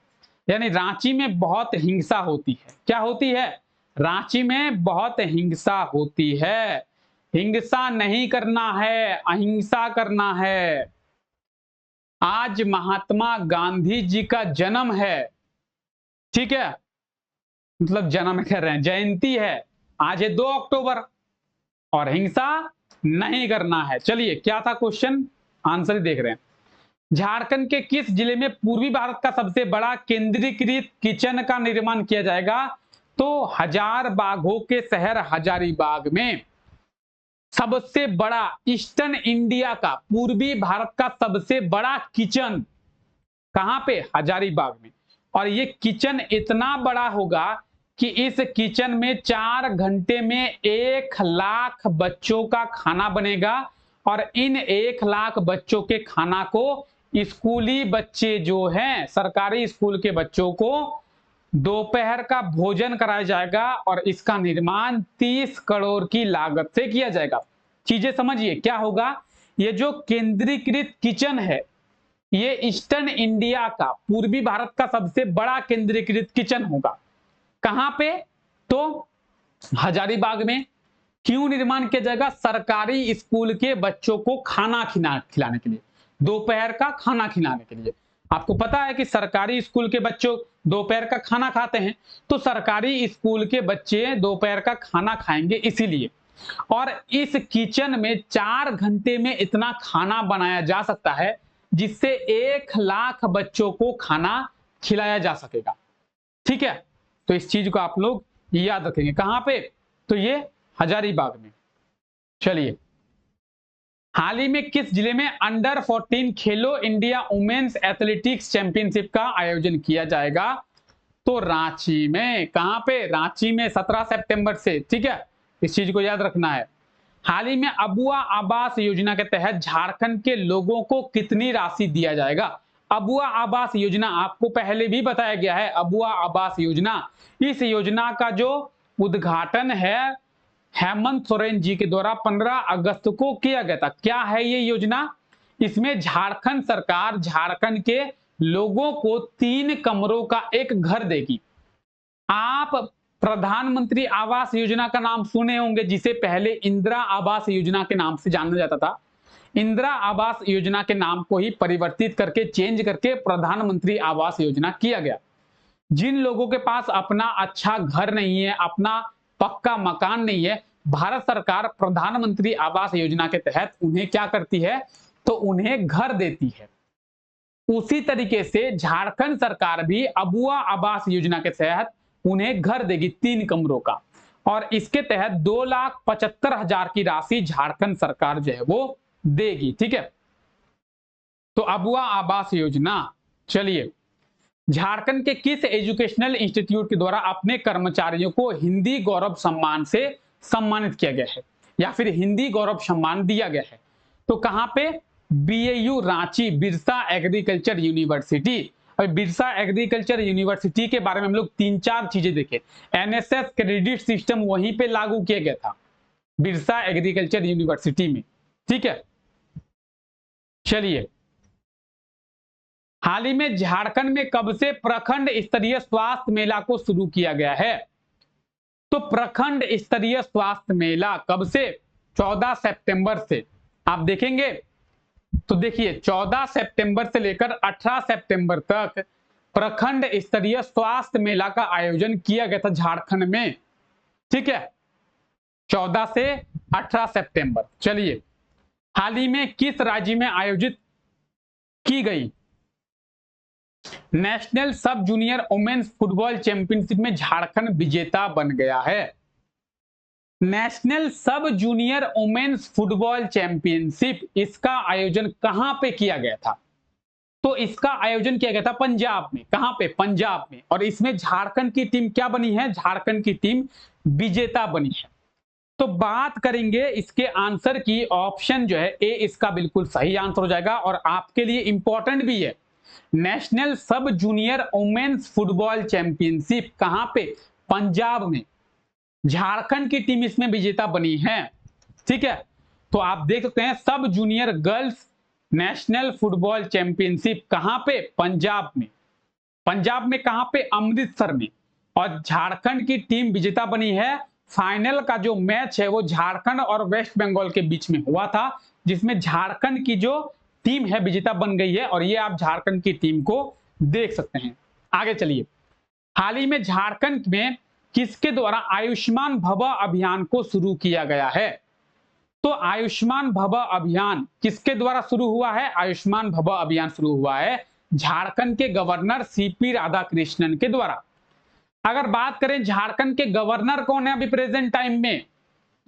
यानी रांची में बहुत हिंसा होती है। क्या होती है? रांची में बहुत हिंसा होती है। हिंसा नहीं करना है, अहिंसा करना है। आज महात्मा गांधी जी का जन्म है, ठीक है, मतलब जन्म कह रहे हैं, जयंती है, आज है 2 अक्टूबर, और हिंसा नहीं करना है। चलिए, क्या था क्वेश्चन, आंसर देख रहे हैं। झारखंड के किस जिले में पूर्वी भारत का सबसे बड़ा केंद्रीकृत किचन का निर्माण किया जाएगा? तो हजार बागों के शहर हजारीबाग में सबसे बड़ा ईस्टर्न इंडिया का, पूर्वी भारत का सबसे बड़ा किचन कहां पे? हजारीबाग में। और ये किचन इतना बड़ा होगा कि इस किचन में 4 घंटे में 1 लाख बच्चों का खाना बनेगा और इन 1 लाख बच्चों के खाना को स्कूली बच्चे जो हैं, सरकारी स्कूल के बच्चों को दोपहर का भोजन कराया जाएगा और इसका निर्माण 30 करोड़ की लागत से किया जाएगा। चीजें समझिए, क्या होगा? ये जो केंद्रीकृत किचन है, ये ईस्टर्न इंडिया का, पूर्वी भारत का सबसे बड़ा केंद्रीकृत किचन होगा। कहां पे? तो हजारीबाग में। क्यों निर्माण किया जाएगा? सरकारी स्कूल के बच्चों को खाना खिलाने के लिए, दोपहर का खाना खिलाने के लिए। आपको पता है कि सरकारी स्कूल के बच्चों दोपहर का खाना खाते हैं, तो सरकारी स्कूल के बच्चे दोपहर का खाना खाएंगे इसीलिए। और इस किचन में 4 घंटे में इतना खाना बनाया जा सकता है जिससे 1 लाख बच्चों को खाना खिलाया जा सकेगा, ठीक है। तो इस चीज को आप लोग याद रखेंगे। कहां पे? तो ये हजारीबाग में। चलिए, हाल ही में किस जिले में अंडर 14 खेलो इंडिया वुमेन्स एथलेटिक्स चैंपियनशिप का आयोजन किया जाएगा? तो रांची में। कहां पे? रांची में, 17 सितंबर से, ठीक है, इस चीज को याद रखना है। हाल ही में अबुआ आवास योजना के तहत झारखंड के लोगों को कितनी राशि दिया जाएगा? अबुआ आवास योजना आपको पहले भी बताया गया है। अबुआ आवास योजना, इस योजना का जो उद्घाटन है हेमंत सोरेन जी के द्वारा 15 अगस्त को किया गया था। क्या है ये योजना? इसमें झारखंड सरकार झारखंड के लोगों को 3 कमरों का एक घर देगी। आप प्रधानमंत्री आवास योजना का नाम सुने होंगे, जिसे पहले इंदिरा आवास योजना के नाम से जाना जाता था। इंदिरा आवास योजना के नाम को ही परिवर्तित करके, चेंज करके प्रधानमंत्री आवास योजना किया गया। जिन लोगों के पास अपना अच्छा घर नहीं है, अपना पक्का मकान नहीं है, भारत सरकार प्रधानमंत्री आवास योजना के तहत उन्हें क्या करती है? तो उन्हें घर देती है। उसी तरीके से झारखंड सरकार भी अबुआ आवास योजना के तहत उन्हें घर देगी 3 कमरों का, और इसके तहत 2,75,000 की राशि झारखंड सरकार जो है वो देगी, ठीक है। तो अबुआ आवास योजना। चलिए, झारखंड के किस एजुकेशनल इंस्टीट्यूट के द्वारा अपने कर्मचारियों को हिंदी गौरव सम्मान से सम्मानित किया गया है? या फिर हिंदी गौरव सम्मान दिया गया है। तो कहां पे? BAU Ranchi, Birsa agriculture university. और बिरसा एग्रीकल्चर यूनिवर्सिटी के बारे में हम लोग 3-4 चीजें देखे। एनएसएस क्रेडिट सिस्टम वहीं पे लागू किया गया था, बिरसा एग्रीकल्चर यूनिवर्सिटी में। ठीक है, चलिए, हाल ही में झारखंड में कब से प्रखंड स्तरीय स्वास्थ्य मेला को शुरू किया गया है? तो प्रखंड स्तरीय स्वास्थ्य मेला कब से? 14 सितंबर से। आप देखेंगे तो देखिए 14 सितंबर से लेकर 18 सितंबर तक प्रखंड स्तरीय स्वास्थ्य मेला का आयोजन किया गया था झारखंड में। ठीक है, 14 से 18 सितंबर। चलिए, हाल ही में किस राज्य में आयोजित की गई नेशनल सब जूनियर वुमेन्स फुटबॉल चैंपियनशिप में झारखंड विजेता बन गया है? नेशनल सब जूनियर वुमेन्स फुटबॉल चैंपियनशिप, इसका आयोजन कहां पे किया गया था? तो इसका आयोजन किया गया था पंजाब में। कहां पे? पंजाब में। और इसमें झारखंड की टीम क्या बनी है? झारखंड की टीम विजेता बनी है। तो बात करेंगे इसके आंसर की, ऑप्शन जो है ए इसका बिल्कुल सही आंसर हो जाएगा और आपके लिए इंपॉर्टेंट भी है। नेशनल सब जूनियर वुमेन्स फुटबॉल चैंपियनशिप कहां पे? पंजाब में। झारखंड की टीम इसमें विजेता बनी है। ठीक है, तो आप देख सकते हैं सब junior girls national football championship कहां पे? पंजाब में। पंजाब में कहां पे? अमृतसर में। और झारखंड की टीम विजेता बनी है। फाइनल का जो मैच है वो झारखंड और वेस्ट बंगाल के बीच में हुआ था, जिसमें झारखंड की जो टीम है विजेता बन गई है। और ये आप झारखंड की टीम को देख सकते हैं। आगे चलिए, हाल ही में झारखंड में किसके द्वारा आयुष्मान भव अभियान को शुरू किया गया है? तो आयुष्मान भव अभियान किसके द्वारा शुरू हुआ है? आयुष्मान भव अभियान शुरू हुआ है झारखंड के गवर्नर सीपी राधाकृष्णन के द्वारा। अगर बात करें झारखंड के गवर्नर कौन है अभी प्रेजेंट टाइम में,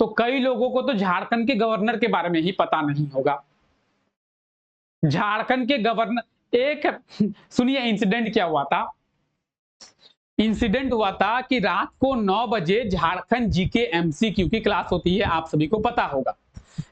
तो कई लोगों को तो झारखंड के गवर्नर के बारे में ही पता नहीं होगा। झारखंड के गवर्नर, एक सुनिए इंसिडेंट क्या हुआ था। इंसिडेंट हुआ था कि रात को 9 बजे झारखंड जीके एमसीक्यू की क्लास होती है, आप सभी को पता होगा,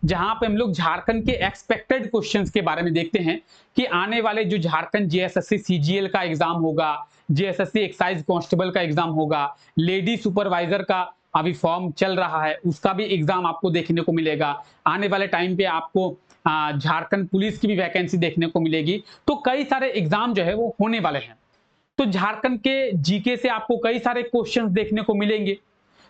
जहां पे हम लोग झारखंड के एक्सपेक्टेड क्वेश्चंस के बारे में देखते हैं कि आने वाले जो झारखंड जेएसएससी सीजीएल का एग्जाम होगा, जेएसएससी एक्साइज कांस्टेबल का एग्जाम होगा, लेडी सुपरवाइजर का अभी फॉर्म चल रहा है, उसका भी एग्जाम आपको देखने को मिलेगा। आने वाले टाइम पे आपको झारखंड पुलिस की भी वैकेंसी देखने को मिलेगी। तो कई सारे एग्जाम जो है वो होने वाले हैं। तो झारखंड के जीके से आपको कई सारे क्वेश्चंस देखने को मिलेंगे।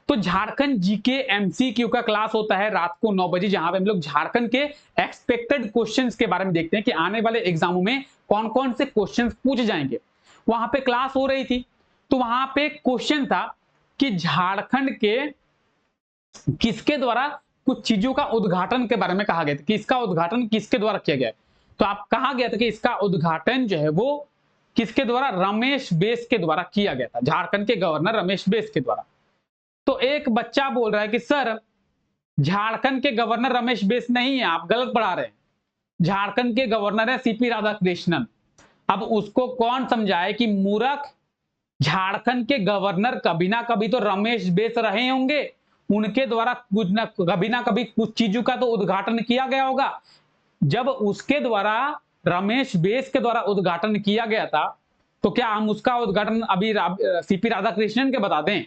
तो झारखंड जीके एमसीक्यू का क्लास होता है रात को 9 बजे, जहां पे हम लोग झारखंड के एक्सपेक्टेड क्वेश्चंस के बारे में देखते हैं कि आने वाले एग्जामों में कौन कौन से क्वेश्चंस पूछे जाएंगे। वहां पे क्लास हो रही थी, तो वहां पे क्वेश्चन था कि झारखंड के किसके द्वारा कुछ चीजों का उद्घाटन के बारे में कहा गया था कि इसका उद्घाटन किसके द्वारा किया गया है। तो आप कहा गया था कि इसका उद्घाटन जो है वो किसके द्वारा? रमेश बैस के द्वारा किया गया था, झारखंड के गवर्नर रमेश बैस के द्वारा। तो एक बच्चा बोल रहा है कि सर झारखंड के गवर्नर रमेश बैस नहीं है, आप गलत पढ़ा रहे हैं, झारखंड के गवर्नर है सीपी राधाकृष्णन। अब उसको कौन समझाए कि मूर्ख, झारखंड के गवर्नर कभी ना कभी तो रमेश बैस रहे होंगे, उनके द्वारा कुछ ना कभी कुछ चीजों का तो उद्घाटन किया गया होगा। जब उसके द्वारा रमेश बैस के द्वारा उद्घाटन किया गया था, तो क्या हम उसका उद्घाटन अभी सीपी राधाकृष्णन के बता दें?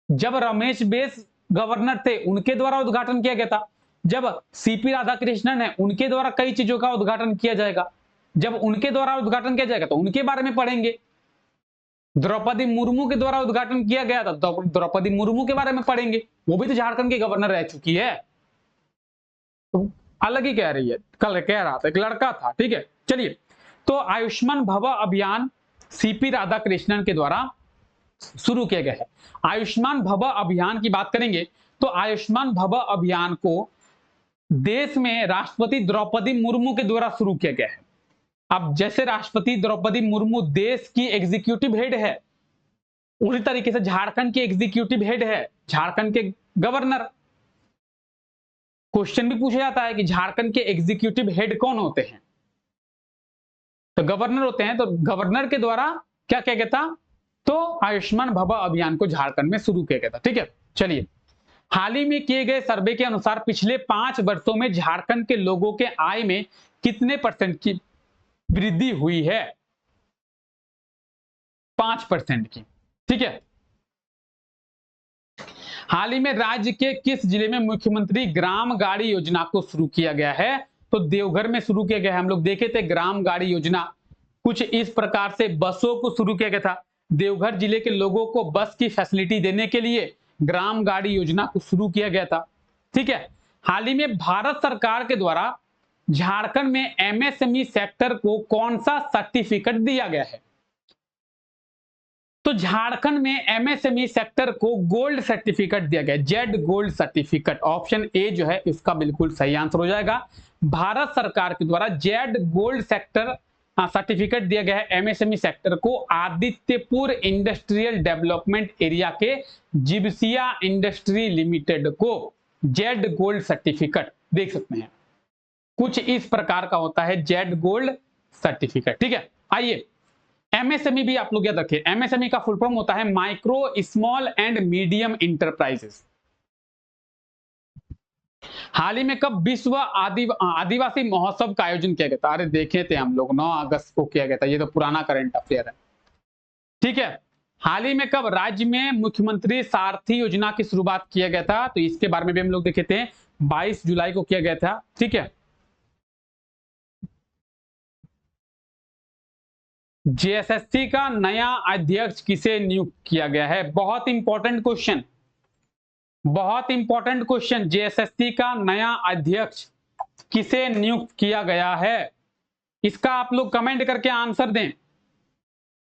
जब रमेश बैस गवर्नर थे उनके द्वारा उद्घाटन किया गया था, जब सीपी राधाकृष्णन है उनके द्वारा कई चीजों का उद्घाटन किया जाएगा। जब उनके द्वारा उद्घाटन किया जाएगा तो उनके बारे में पढ़ेंगे। द्रौपदी मुर्मू के द्वारा उद्घाटन किया गया था, द्रौपदी मुर्मू के बारे में पढ़ेंगे, वो भी तो झारखंड के गवर्नर रह चुकी है। तो अलग ही कह रही है, कल कह रहा था एक लड़का था। ठीक है, चलिए, तो आयुष्मान भव अभियान सीपी राधाकृष्णन के द्वारा शुरू किया गया है। आयुष्मान भव अभियान की बात करेंगे तो आयुष्मान भव अभियान को देश में राष्ट्रपति द्रौपदी मुर्मू के द्वारा शुरू किया गया है। अब जैसे राष्ट्रपति द्रौपदी मुर्मू देश की एग्जीक्यूटिव हेड है, उसी तरीके से झारखंड की एग्जीक्यूटिव हेड है झारखंड के गवर्नर। क्वेश्चन भी पूछा जाता है कि झारखंड के एग्जीक्यूटिव हेड कौन होते हैं, तो गवर्नर होते हैं। तो गवर्नर के द्वारा क्या किया गया था? तो आयुष्मान भव अभियान को झारखंड में शुरू किया गया था। ठीक है, चलिए, हाल ही में किए गए सर्वे के अनुसार पिछले 5 वर्षों में झारखंड के लोगों के आय में कितने परसेंट की वृद्धि हुई है? 5% की। ठीक है। हाल ही में राज्य के किस जिले में मुख्यमंत्री ग्राम गाड़ी योजना को शुरू किया गया है? तो देवघर में शुरू किया गया है। हम लोग देखे थे ग्राम गाड़ी योजना कुछ इस प्रकार से बसों को शुरू किया गया था। देवघर जिले के लोगों को बस की फैसिलिटी देने के लिए ग्राम गाड़ी योजना को शुरू किया गया था। ठीक है। हाल ही में भारत सरकार के द्वारा झारखंड में एमएसएमई सेक्टर को कौन सा सर्टिफिकेट दिया गया है? तो झारखंड में एमएसएमई सेक्टर को गोल्ड सर्टिफिकेट दिया गया, Z gold certificate. Option A जो है इसका बिल्कुल सही आंसर हो जाएगा। भारत सरकार के द्वारा जेड गोल्ड सेक्टर सर्टिफिकेट दिया गया है एमएसएमई सेक्टर को आदित्यपुर इंडस्ट्रियल डेवलपमेंट एरिया के जिप्सिया इंडस्ट्री लिमिटेड को जेड गोल्ड सर्टिफिकेट देख सकते हैं। कुछ इस प्रकार का होता है जेड गोल्ड सर्टिफिकेट। ठीक है। आइए एमएसएमई भी आप लोग याद रखिए। एमएसएमई का फुल फॉर्म होता है micro small and medium enterprises. हाल ही में कब विश्व आदिवासी महोत्सव का आयोजन किया गया था? अरे देखे थे हम लोग 9 अगस्त को किया गया था। ये तो पुराना करंट अफेयर है। ठीक है। हाल ही में कब राज्य में मुख्यमंत्री सारथी योजना की शुरुआत किया गया था? तो इसके बारे में भी हम लोग देखे थे 22 जुलाई को किया गया था। ठीक है। जेएसएससी का नया अध्यक्ष किसे नियुक्त किया गया है? बहुत इंपॉर्टेंट क्वेश्चन, बहुत इंपॉर्टेंट क्वेश्चन। जेएसएससी का नया अध्यक्ष किसे नियुक्त किया गया है? इसका आप लोग कमेंट करके आंसर दें।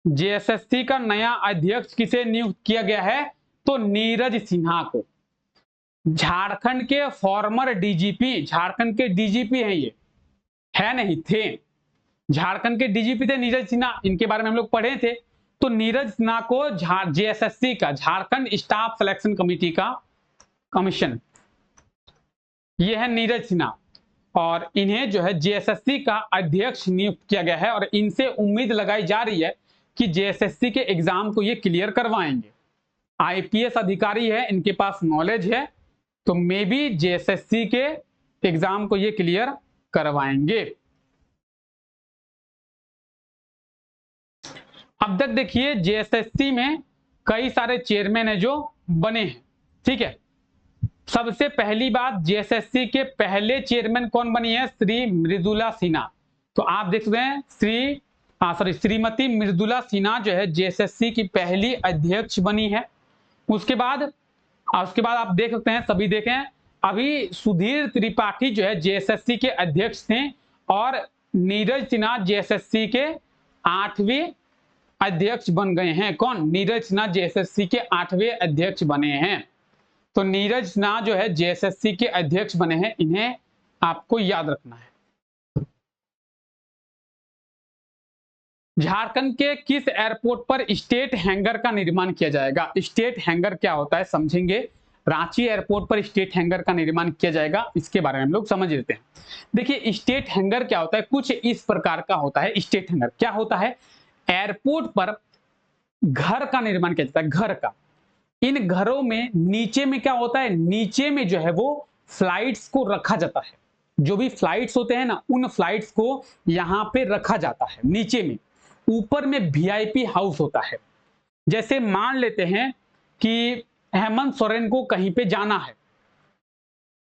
जेएसएससी का नया अध्यक्ष किसे नियुक्त किया गया है? तो नीरज सिन्हा को। झारखंड के फॉर्मर डीजीपी, झारखंड के डीजीपी हैं ये, है नहीं थे, झारखंड के डीजीपी थे नीरज सिन्हा। इनके बारे में हम लोग पढ़े थे। तो नीरज सिन्हा को जेएसएससी का, झारखंड स्टाफ सिलेक्शन कमेटी का कमीशन, ये है नीरज सिन्हा, और इन्हें जो है जेएसएससी का अध्यक्ष नियुक्त किया गया है। और इनसे उम्मीद लगाई जा रही है कि जेएसएससी के एग्जाम को ये क्लियर करवाएंगे। आईपीएस अधिकारी है, इनके पास नॉलेज है, तो मे बी जेएसएससी के एग्जाम को ये क्लियर करवाएंगे। अब तक देखिए जेएसएससी में कई सारे चेयरमैन है जो बने हैं। ठीक है। सबसे पहली बात, जेएसएससी के पहले चेयरमैन कौन बनी है? श्री मृदुला सिन्हा। तो आप देख सकते हैं श्रीमती मृदुला सिन्हा जो है जेएसएससी की पहली अध्यक्ष बनी है। उसके बाद आप देख सकते हैं, सभी देखें, अभी सुधीर त्रिपाठी जो है जेएसएससी के अध्यक्ष थे, और नीरज सिन्हा जेएसएससी के 8वें अध्यक्ष बन गए हैं। कौन? नीरज सिन्हा जेएसएससी के 8वें अध्यक्ष बने हैं। तो नीरज सिन्हा जो है जेएसएससी के अध्यक्ष बने हैं, इन्हें आपको याद रखना है। झारखंड के किस एयरपोर्ट पर स्टेट हैंगर का निर्माण किया जाएगा? स्टेट हैंगर क्या होता है समझेंगे। रांची एयरपोर्ट पर स्टेट हैंगर का निर्माण किया जाएगा, इसके बारे में हम लोग समझ लेते हैं। देखिए स्टेट हैंगर क्या होता है, कुछ इस प्रकार का होता है। स्टेट हैंगर क्या होता है? एयरपोर्ट पर घर का निर्माण किया जाता है, घर का। इन घरों में नीचे में क्या होता है? नीचे में जो है वो फ्लाइट्स को रखा जाता है। जो भी फ्लाइट्स होते हैं ना, उन फ्लाइट्स को यहां पे रखा जाता है नीचे में। ऊपर में वीआईपी हाउस होता है। जैसे मान लेते हैं कि हेमंत सोरेन को कहीं पे जाना है,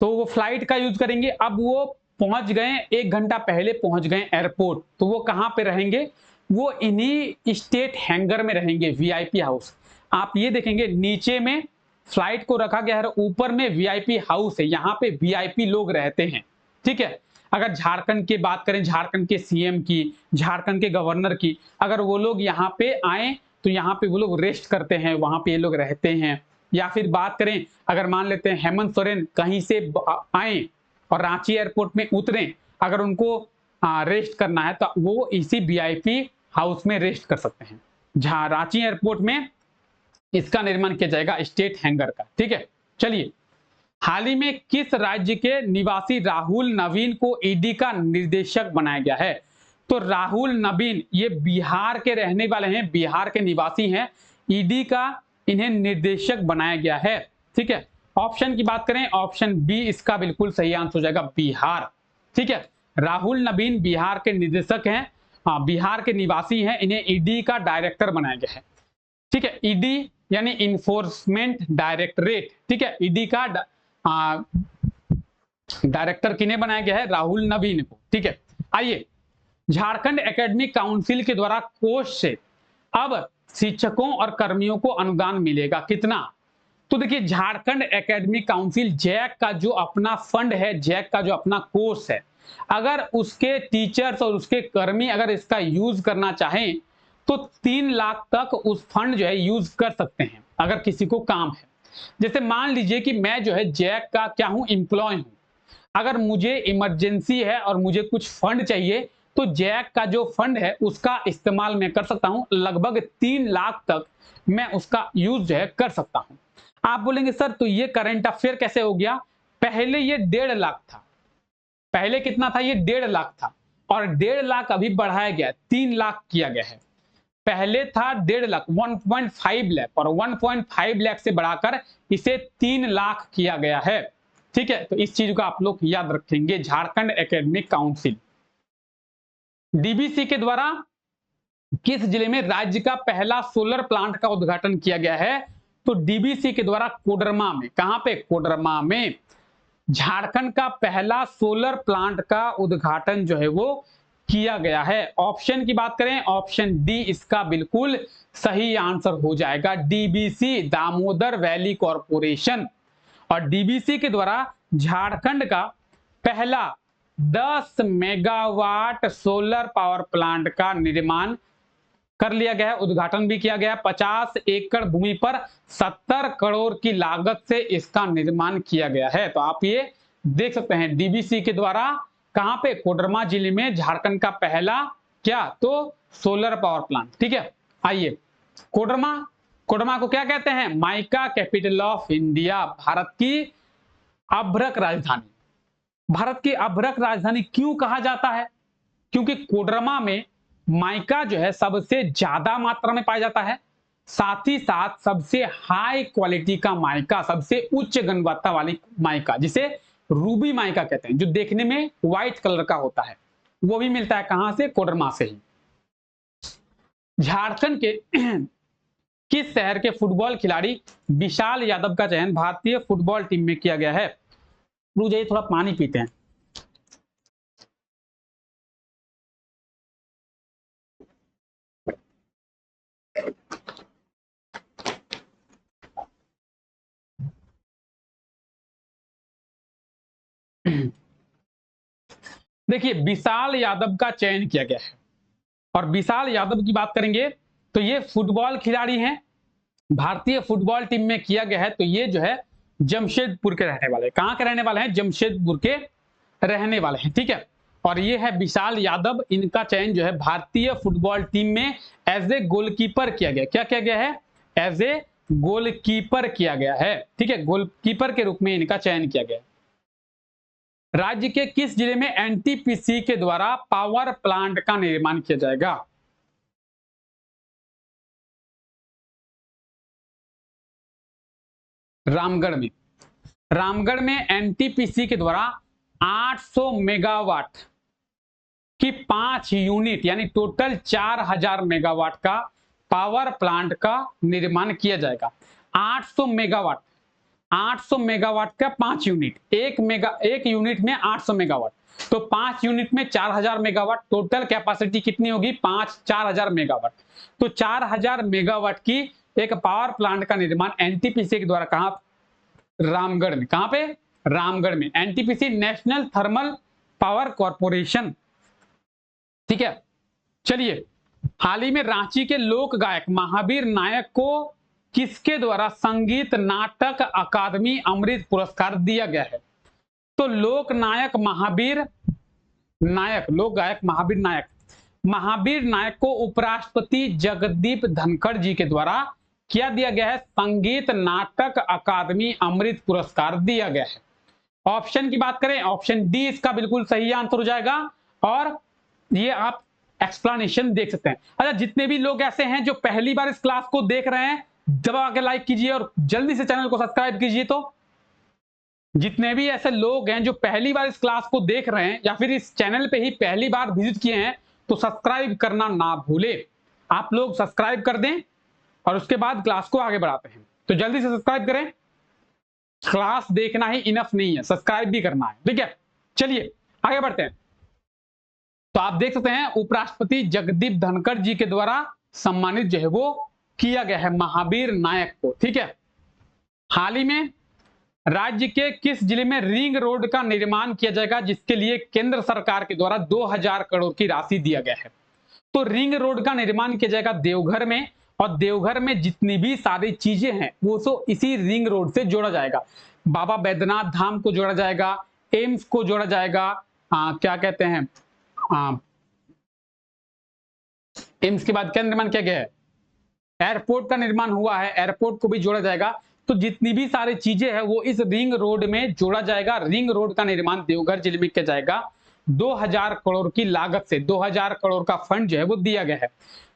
तो वो फ्लाइट का यूज करेंगे। अब वो पहुंच गए, 1 घंटा पहले पहुंच गए एयरपोर्ट, तो वो कहां पे रहेंगे? वो इन्हीं स्टेट हैंगर में रहेंगे, वीआईपी हाउस। आप ये देखेंगे नीचे में फ्लाइट को रखा गया है, ऊपर में वीआईपी हाउस है, यहाँ पे वीआईपी लोग रहते हैं। ठीक है। अगर झारखंड की बात करें, झारखंड के सीएम की, झारखंड के गवर्नर की, अगर वो लोग यहाँ पे आए तो यहाँ पे वो लोग रेस्ट करते हैं, वहां पे ये लोग रहते हैं। या फिर बात करें, अगर मान लेते हैं हेमंत सोरेन कहीं से आए और रांची एयरपोर्ट में उतरे, अगर उनको रेस्ट करना है तो वो इसी वीआईपी हाउस में रेस्ट कर सकते हैं। जहां रांची एयरपोर्ट में इसका निर्माण किया जाएगा, स्टेट हैंगर का। ठीक है। चलिए, हाल ही में किस राज्य के निवासी राहुल नवीन को ईडी का निर्देशक बनाया गया है? तो राहुल नवीन ये बिहार के रहने वाले हैं, बिहार के निवासी हैं। ईडी का इन्हें निर्देशक बनाया गया है। ठीक है। ऑप्शन की बात करें, ऑप्शन बी इसका बिल्कुल सही आंसर हो जाएगा, बिहार। ठीक है, राहुल नवीन बिहार के निदेशक हैं, हाँ बिहार के निवासी हैं, इन्हें ईडी का डायरेक्टर बनाया गया है। ठीक है, ईडी यानी इन्फोर्समेंट डायरेक्टरेट। ठीक है, ईडी का डायरेक्टर किन्हें बनाया गया है, राहुल नवीन को। ठीक है, आइए, झारखंड एकेडमिक काउंसिल के द्वारा कोष से अब शिक्षकों और कर्मियों को अनुदान मिलेगा, कितना? तो देखिए, झारखंड एकेडमिक काउंसिल जैक का जो अपना फंड है, जैक का जो अपना कोर्स है, अगर उसके टीचर्स और उसके कर्मी अगर इसका यूज करना चाहें तो 3 लाख तक उस फंड जो है यूज कर सकते हैं, अगर किसी को काम है। जैसे मान लीजिए कि मैं जो है जैक का क्या हूं, एम्प्लॉय हूं, अगर मुझे इमरजेंसी है और मुझे कुछ फंड चाहिए तो जैक का जो फंड है उसका इस्तेमाल मैं कर सकता हूं, लगभग 3 लाख तक मैं उसका यूज जो है कर सकता हूं। आप बोलेंगे सर तो ये करंट अफेयर कैसे हो गया? पहले ये 1.5 लाख था, पहले कितना था? ये 1.5 लाख था, और 1.5 लाख अभी बढ़ाया गया, 3 लाख किया गया है। पहले था 1.5 लाख, 1.5 लाख, और 1.5 लाख से बढ़ाकर इसे 3 लाख किया गया है। ठीक है, तो इस चीज को आप लोग याद रखेंगे। झारखंड एकेडमिक काउंसिल, डीबीसी के द्वारा किस जिले में राज्य का पहला सोलर प्लांट का उद्घाटन किया गया है? तो डीबीसी के द्वारा कोडरमा में। कहां पे? कोडरमा में झारखंड का पहला सोलर प्लांट का उद्घाटन जो है वो किया गया है। ऑप्शन की बात करें, ऑप्शन डी इसका बिल्कुल सही आंसर हो जाएगा, डीबीसी, दामोदर वैली कॉरपोरेशन। और डीबीसी के द्वारा झारखंड का पहला 10 मेगावाट सोलर पावर प्लांट का निर्माण कर लिया गया है, उद्घाटन भी किया गया। 50 एकड़ भूमि पर 70 करोड़ की लागत से इसका निर्माण किया गया है। तो आप ये देख सकते हैं, डीबीसी के द्वारा कहां पे? कोडरमा जिले में झारखंड का पहला क्या? तो सोलर पावर प्लांट। ठीक है, आइए, कोडरमा, कोडरमा को क्या कहते हैं? Mica capital of India, Bharat की अभ्रक राजधानी। भारत की अभ्रक राजधानी क्यों कहा जाता है? क्योंकि कोडरमा में माइका जो है सबसे ज्यादा मात्रा में पाया जाता है, साथ ही साथ सबसे हाई क्वालिटी का माइका, सबसे उच्च गुणवत्ता वाली माइका, जिसे रूबी माइका कहते हैं, जो देखने में व्हाइट कलर का होता है, वो भी मिलता है कहां से? कोडरमा से ही। झारखंड के किस शहर के फुटबॉल खिलाड़ी विशाल यादव का चयन भारतीय फुटबॉल टीम में किया गया है? रुक जाइए, थोड़ा पानी पीते हैं। देखिए, विशाल यादव का चयन किया गया है, और विशाल यादव की बात करेंगे तो ये फुटबॉल खिलाड़ी हैं, भारतीय फुटबॉल टीम में किया गया है। तो ये जो है जमशेदपुर के रहने वाले, कहां के रहने वाले हैं? जमशेदपुर के रहने वाले हैं। ठीक है, और ये है विशाल यादव, इनका चयन जो है भारतीय फुटबॉल टीम में एज ए गोलकीपर किया गया। क्या किया गया है? एज ए गोलकीपर किया गया है। ठीक है, गोलकीपर के रूप में इनका चयन किया गया। राज्य के किस जिले में एनटीपीसी के द्वारा पावर प्लांट का निर्माण किया जाएगा? रामगढ़ में। रामगढ़ में एनटीपीसी के द्वारा 800 मेगावाट की 5 यूनिट यानी टोटल 4000 मेगावाट का पावर प्लांट का निर्माण किया जाएगा। 800 मेगावाट, 800 मेगावाट का 5 यूनिट, एक यूनिट में 800 मेगावाट, तो 5 यूनिट में 4000 मेगावाट, टोटल कैपेसिटी कितनी होगी? 4000 मेगावाट। तो 4000 मेगावाट की एक पावर प्लांट का निर्माण एनटीपीसी के द्वारा कहां? रामगढ़ में। कहां पे? रामगढ़ में। NTPC national thermal power corporation. ठीक है, चलिए, हाल ही में रांची के लोक गायक महावीर नायक को किसके द्वारा संगीत नाटक अकादमी अमृत पुरस्कार दिया गया है? तो लोक नायक महावीर नायक, लोक गायक महावीर नायक को उपराष्ट्रपति जगदीप धनखड़ जी के द्वारा क्या दिया गया है? संगीत नाटक अकादमी अमृत पुरस्कार दिया गया है। ऑप्शन की बात करें, ऑप्शन डी इसका बिल्कुल सही आंसर हो जाएगा, और ये आप एक्सप्लेनेशन देख सकते हैं। अच्छा, जितने भी लोग ऐसे हैं जो पहली बार इस क्लास को देख रहे हैं, दबा के लाइक कीजिए और जल्दी से चैनल को सब्सक्राइब कीजिए। तो जितने भी ऐसे लोग हैं जो पहली बार इस क्लास को देख रहे हैं या फिर इस चैनल पे ही पहली बार विजिट किए हैं, तो सब्सक्राइब करना ना भूले। आप लोग सब्सक्राइब कर दें और उसके बाद क्लास को आगे बढ़ाते हैं। तो जल्दी से सब्सक्राइब करें। क्लास देखना ही इनफ नहीं है, सब्सक्राइब भी करना है, ठीक है। चलिए आगे बढ़ते हैं। तो आप देख सकते हैं उपराष्ट्रपति जगदीप धनखड़ जी के द्वारा सम्मानित जो है वो किया गया है महावीर नायक को, ठीक है। हाल ही में राज्य के किस जिले में रिंग रोड का निर्माण किया जाएगा, जिसके लिए केंद्र सरकार के द्वारा 2000 करोड़ की राशि दिया गया है। तो रिंग रोड का निर्माण किया जाएगा देवघर में, और देवघर में जितनी भी सारी चीजें हैं वो तो इसी रिंग रोड से जोड़ा जाएगा। बाबा बैद्यनाथ धाम को जोड़ा जाएगा, एम्स को जोड़ा जाएगा, क्या कहते हैं, एम्स के बाद क्या निर्माण किया गया है, एयरपोर्ट का निर्माण हुआ है, एयरपोर्ट को भी जोड़ा जाएगा। तो जितनी भी सारी चीजें हैं वो इस रिंग रोड में जोड़ा जाएगा। रिंग रोड का निर्माण देवघर जिले में किया जाएगा। 2000 करोड़ की लागत से 2000 करोड़ का फंड जो है वो दिया गया है।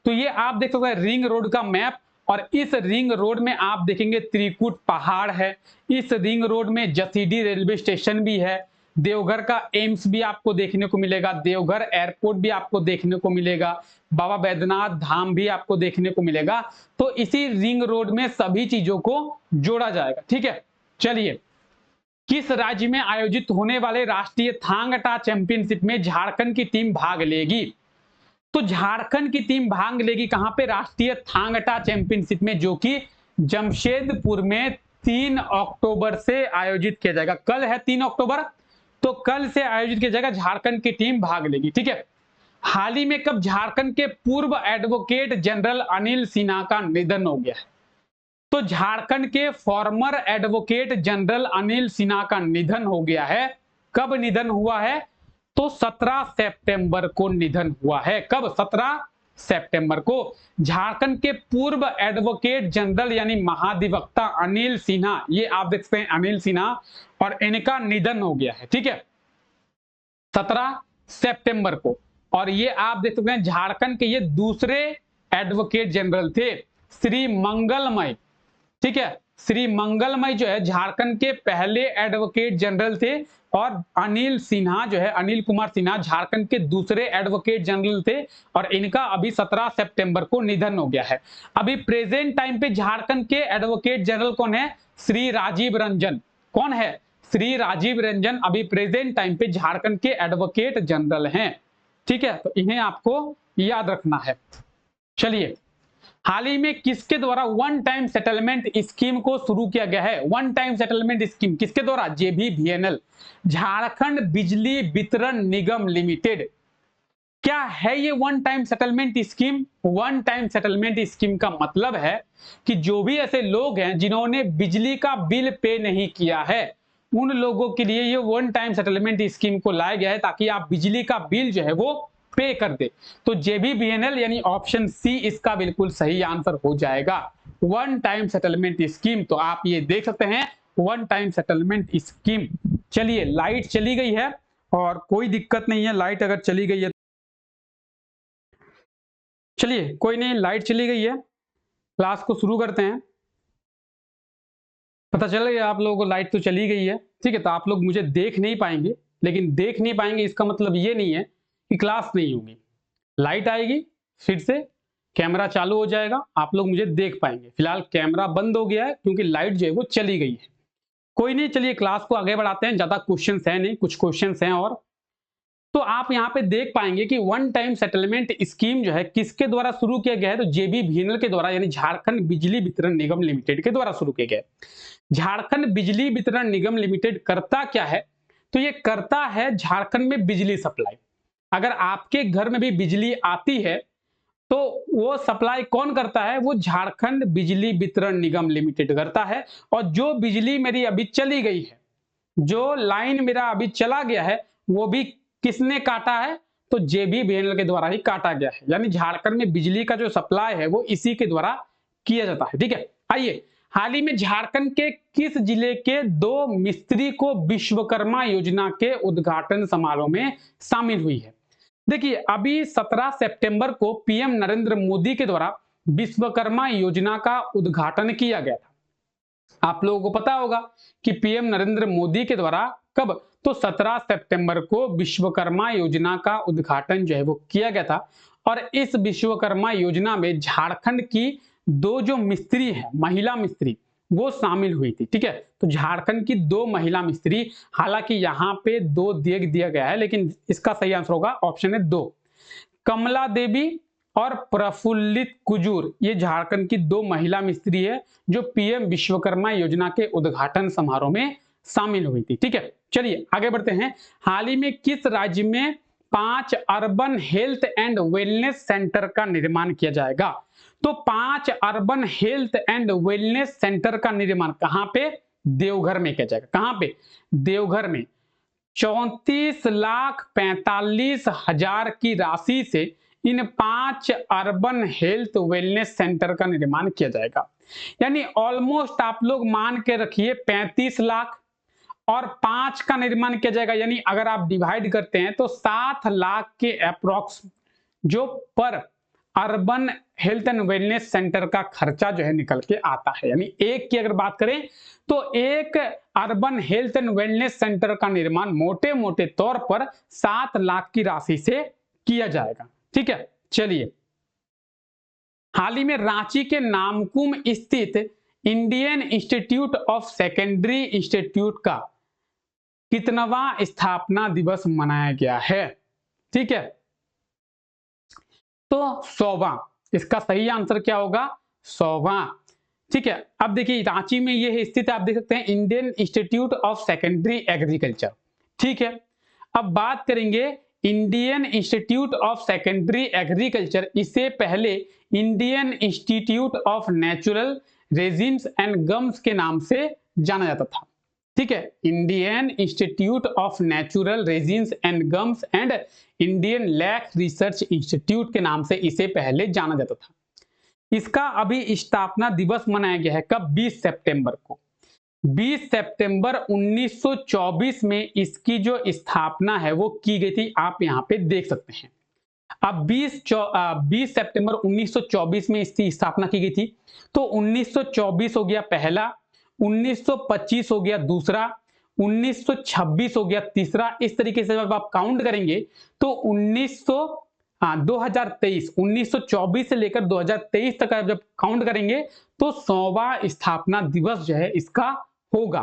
तो ये आप देख सकते हैं रिंग रोड का मैप, और इस रिंग रोड में आप देखेंगे त्रिकुट पहाड़ है, इस रिंग रोड में जसीडीह रेलवे स्टेशन भी है, देवघर का एम्स भी आपको देखने को मिलेगा, देवघर एयरपोर्ट भी आपको देखने को मिलेगा, बाबा बैद्यनाथ धाम भी आपको देखने को मिलेगा। तो इसी रिंग रोड में सभी चीजों को जोड़ा जाएगा, ठीक है। चलिए, किस राज्य में आयोजित होने वाले राष्ट्रीय थांग टा चैंपियनशिप में झारखंड की टीम भाग लेगी? तो झारखंड की टीम भाग लेगी कहां पे? राष्ट्रीय थांग टा चैंपियनशिप में, जो कि जमशेदपुर में 3 अक्टूबर से आयोजित किया जाएगा। कल है 3 अक्टूबर, तो कल से आयोजित किया जाएगा, झारखंड की टीम भाग लेगी, ठीक है। हाल ही में कब झारखंड के पूर्व एडवोकेट जनरल अनिल सिन्हा का निधन हो गया है? तो झारखंड के farmer advocate general Anil Sinha का निधन हो गया है। कब निधन हुआ है? तो 17 सितंबर को निधन हुआ है। कब? 17 सितंबर को। झारखंड के पूर्व एडवोकेट जनरल यानी महाधिवक्ता अनिल सिन्हा, ये आप देख सकते हैं अनिल सिन्हा, और इनका निधन हो गया है, ठीक है, 17 सितंबर को। और ये आप देख सकते हैं झारखंड के ये दूसरे एडवोकेट जनरल थे, श्री मंगलमय, ठीक है। श्री मंगलमय जो है झारखंड के पहले एडवोकेट जनरल थे, और अनिल सिन्हा जो है, अनिल कुमार सिन्हा झारखंड के दूसरे एडवोकेट जनरल थे, और इनका अभी 17 सितंबर को निधन हो गया है। अभी प्रेजेंट टाइम पे झारखंड के एडवोकेट जनरल कौन है? श्री राजीव रंजन। कौन है? श्री राजीव रंजन अभी प्रेजेंट टाइम पे झारखंड के एडवोकेट जनरल हैं, ठीक है। तो इन्हें आपको याद रखना है। चलिए, हाल ही में किसके द्वारा वन टाइम सेटलमेंट स्कीम को शुरू किया गया है? वन टाइम सेटलमेंट स्कीम किसके द्वारा? जेबीवीएनएल, झारखंड बिजली वितरण निगम लिमिटेड। क्या है ये one time settlement scheme? One time settlement scheme का मतलब है कि जो भी ऐसे लोग हैं जिन्होंने बिजली का बिल पे नहीं किया है, उन लोगों के लिए ये वन टाइम सेटलमेंट स्कीम को लाया गया है, ताकि आप बिजली का बिल जो है वो पे कर दे। तो जेबीवीएनएल यानी ऑप्शन सी इसका बिल्कुल सही आंसर हो जाएगा, वन टाइम सेटलमेंट स्कीम। तो आप ये देख सकते हैं वन टाइम सेटलमेंट स्कीम। चलिए, लाइट चली गई है और कोई दिक्कत नहीं है, लाइट अगर चली गई है, चलिए कोई नहीं, लाइट चली गई है, क्लास को शुरू करते हैं। पता चल गया आप लोगों को लाइट तो चली गई है, ठीक है। तो आप लोग मुझे देख नहीं पाएंगे, लेकिन देख नहीं पाएंगे इसका मतलब ये नहीं है कि क्लास नहीं होगी। लाइट आएगी, फिर से कैमरा चालू हो जाएगा, आप लोग मुझे देख पाएंगे। फिलहाल कैमरा बंद हो गया है क्योंकि लाइट जो है वो चली गई है। कोई नहीं, चलिए क्लास को आगे बढ़ाते हैं। ज्यादा क्वेश्चंस है नहीं, कुछ क्वेश्चंस हैं और। तो आप यहाँ पे देख पाएंगे कि वन टाइम सेटलमेंट स्कीम जो है किसके द्वारा शुरू किया गया है? तो जेबीवीएनएल के द्वारा, यानी झारखंड बिजली वितरण निगम लिमिटेड के द्वारा शुरू किया गया है। झारखंड बिजली वितरण निगम लिमिटेड करता क्या है? तो ये करता है झारखंड में बिजली सप्लाई। अगर आपके घर में भी बिजली आती है तो वो सप्लाई कौन करता है? वो झारखंड बिजली वितरण निगम लिमिटेड करता है। और जो बिजली मेरी अभी चली गई है, जो लाइन मेरा अभी चला गया है, वो भी किसने काटा है? तो जेबीवीएनएल के द्वारा ही काटा गया है। यानी झारखंड में बिजली का जो सप्लाई है वो इसी के द्वारा किया जाता है, ठीक है। आइए, हाल ही में झारखंड के किस जिले के 2 मिस्त्री को विश्वकर्मा योजना के उद्घाटन समारोह में शामिल हुई है? देखिए, अभी 17 सितंबर को पीएम नरेंद्र मोदी के द्वारा विश्वकर्मा योजना का उद्घाटन किया गया था। आप लोगों को पता होगा कि पीएम नरेंद्र मोदी के द्वारा कब, तो 17 सितंबर को विश्वकर्मा योजना का उद्घाटन जो है वो किया गया था। और इस विश्वकर्मा योजना में झारखंड की दो जो मिस्त्री है, महिला मिस्त्री, वो शामिल हुई थी। ठीक है, तो झारखंड की दो महिला मिस्त्री, हालांकि यहाँ पे दो दिया गया है, लेकिन इसका सही आंसर होगा ऑप्शन है 2, कमला देवी और प्रफुल्लित कुजूर। ये झारखंड की दो महिला मिस्त्री है जो पीएम विश्वकर्मा योजना के उद्घाटन समारोह में शामिल हुई थी। ठीक है, चलिए आगे बढ़ते हैं। हाल ही में किस राज्य में 5 urban health and wellness centre का निर्माण किया जाएगा? तो 5 urban health and wellness centre का निर्माण कहां पे? देवघर में किया जाएगा। कहां पे? देवघर में। 34,45,000 की राशि से इन 5 अर्बन हेल्थ वेलनेस सेंटर का निर्माण किया जाएगा। यानी ऑलमोस्ट आप लोग मान के रखिए 35 लाख और 5 का निर्माण किया जाएगा। यानी अगर आप डिवाइड करते हैं तो 7 लाख के अप्रोक्स जो पर urban health and wellness centre का खर्चा जो है निकल के आता है। यानी एक की अगर बात करें तो एक urban health and wellness centre का निर्माण मोटे मोटे तौर पर 7 लाख की राशि से किया जाएगा। ठीक है, चलिए हाल ही में रांची के नामकुम स्थित Indian institute of secondary institute का कितनवां स्थापना दिवस मनाया गया है? ठीक है, तो 100वां। इसका सही आंसर क्या होगा? 100वां। ठीक है, अब देखिए रांची में ये स्थित है, आप देख सकते हैं Indian institute of secondary agriculture. ठीक है, अब बात करेंगे Indian institute of secondary agriculture, इससे पहले Indian institute of natural resins and gums के नाम से जाना जाता था। ठीक है, Indian institute of natural resins and gums and Indian lac research institute के नाम से इसे पहले जाना जाता था। इसका अभी स्थापना दिवस मनाया गया है कब? 20 सितंबर को। 20 सितंबर 1924 में इसकी जो स्थापना है वो की गई थी, आप यहाँ पे देख सकते हैं। अब 20 सितंबर 1924 में इसकी स्थापना की गई थी, तो 1924 हो गया पहला, 1925 हो गया दूसरा, 1926 हो गया तीसरा। इस तरीके से जब आप काउंट करेंगे तो 2023 1924 से लेकर 2023 तक जब काउंट करेंगे तो 100वां स्थापना दिवस जो है इसका होगा।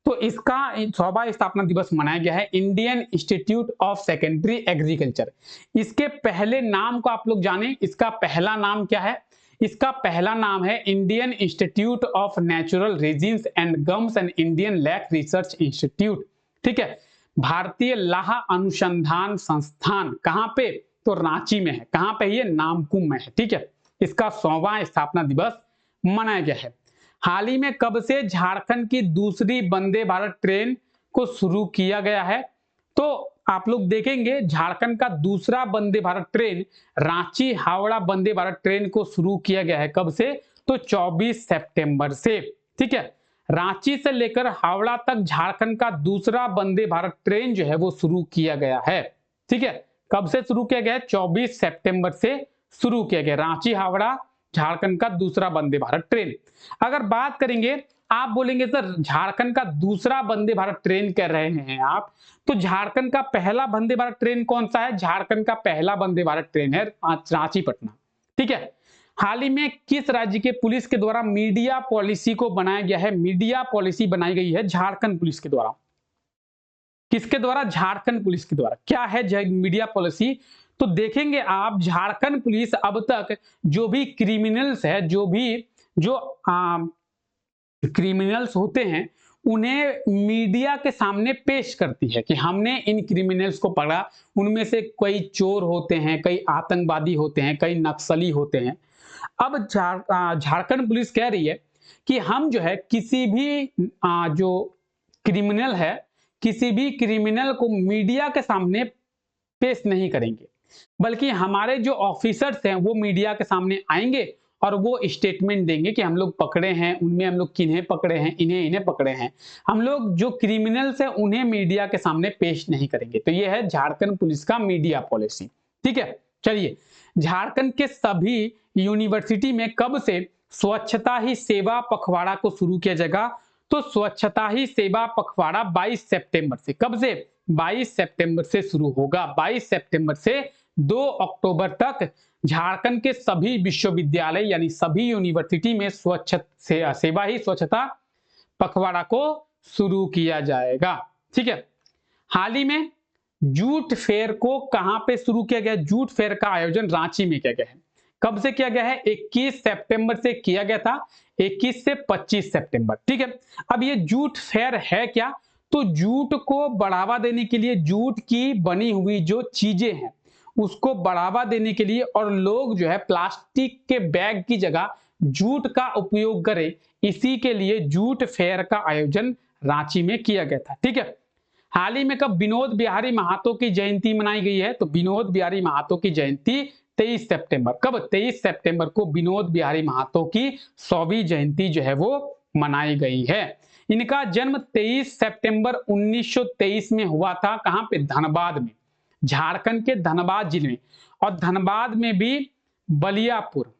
तो इसका 100वां स्थापना दिवस मनाया गया है Indian institute of secondary agriculture. इसके पहले नाम को आप लोग जाने, इसका पहला नाम क्या है? इसका पहला नाम है Indian institute of natural resins and gums and Indian lac research institute. ठीक है, भारतीय लाह अनुसंधान संस्थान। कहां पे? तो रांची में है। कहां पे? ये नामकुम में है। ठीक है, इसका 100वां स्थापना दिवस मनाया गया है। हाल ही में कब से झारखंड की दूसरी वंदे भारत ट्रेन को शुरू किया गया है? तो आप लोग देखेंगे झारखंड का दूसरा वंदे भारत ट्रेन रांची हावड़ा वंदे भारत ट्रेन को शुरू किया गया है। कब से? तो 24 सितंबर से। ठीक है, रांची से लेकर हावड़ा तक झारखंड का दूसरा वंदे भारत ट्रेन जो है वो शुरू किया गया है। ठीक है, कब से शुरू किया गया है? 24 सितंबर से शुरू किया गया रांची हावड़ा झारखंड का दूसरा वंदे भारत ट्रेन। अगर बात करेंगे, आप बोलेंगे सर झारखंड का दूसरा वंदे भारत ट्रेन कह रहे हैं आप, तो झारखंड का पहला वंदे भारत ट्रेन कौन सा है? झारखंड का पहला वंदे भारत ट्रेन है रांची पटना। ठीक है, हाल ही में किस राज्य के पुलिस के द्वारा मीडिया पॉलिसी को बनाया गया है? मीडिया पॉलिसी बनाई गई है झारखंड पुलिस के द्वारा। किसके द्वारा? झारखंड पुलिस के द्वारा। क्या है मीडिया पॉलिसी? तो देखेंगे आप झारखंड पुलिस अब तक जो भी क्रिमिनल्स है, जो क्रिमिनल्स होते हैं उन्हें मीडिया के सामने पेश करती है कि हमने इन क्रिमिनल्स को पकड़ा। उनमें से कई चोर होते हैं, कई आतंकवादी होते हैं, कई नक्सली होते हैं। अब झारखंड पुलिस कह रही है कि हम जो है किसी भी जो क्रिमिनल है, किसी भी क्रिमिनल को मीडिया के सामने पेश नहीं करेंगे, बल्कि हमारे जो ऑफिसर्स हैं वो मीडिया के सामने आएंगे और वो स्टेटमेंट देंगे कि हम लोग पकड़े हैं, उनमें हम लोग किन्हें पकड़े हैं, इन्हें पकड़े हैं। हम लोग जो क्रिमिनल्स हैं उन्हें मीडिया के सामने पेश नहीं करेंगे। तो ये है झारखंड पुलिस का मीडिया पॉलिसी। ठीक है, चलिए झारखंड के सभी यूनिवर्सिटी में कब से स्वच्छता ही सेवा पखवाड़ा को शुरू किया जाएगा? तो स्वच्छता ही सेवा पखवाड़ा 22 सितंबर से, कब से? 22 सितंबर से शुरू होगा। 22 सितंबर से 2 अक्टूबर तक झारखंड के सभी विश्वविद्यालय यानी सभी यूनिवर्सिटी में सेवा ही स्वच्छता पखवाड़ा को शुरू किया जाएगा। ठीक है। हाल ही में जूट फेयर को कहां पे शुरू किया गया? जूट फेयर का आयोजन रांची में किया गया है। कब से किया गया है? 21 सितंबर से किया गया था, 21 से 25 सितंबर। ठीक है। अब ये जूट फेयर है क्या? तो जूट को बढ़ावा देने के लिए, जूट की बनी हुई जो चीजें हैं उसको बढ़ावा देने के लिए, और लोग जो है प्लास्टिक के बैग की जगह जूट का उपयोग करें, इसी के लिए जूट फेयर का आयोजन रांची में किया गया था। ठीक है। हाल ही में कब विनोद बिहारी महतो की जयंती मनाई गई है? तो विनोद बिहारी महतो की जयंती 23 सितंबर। कब? 23 सितंबर को विनोद बिहारी महतो की 100वीं जयंती जो है वो मनाई गई है। इनका जन्म 23 सितंबर 1923 में हुआ था। कहां पे? धनबाद में, झारखंड के धनबाद जिले में। और धनबाद में भी बलियापुर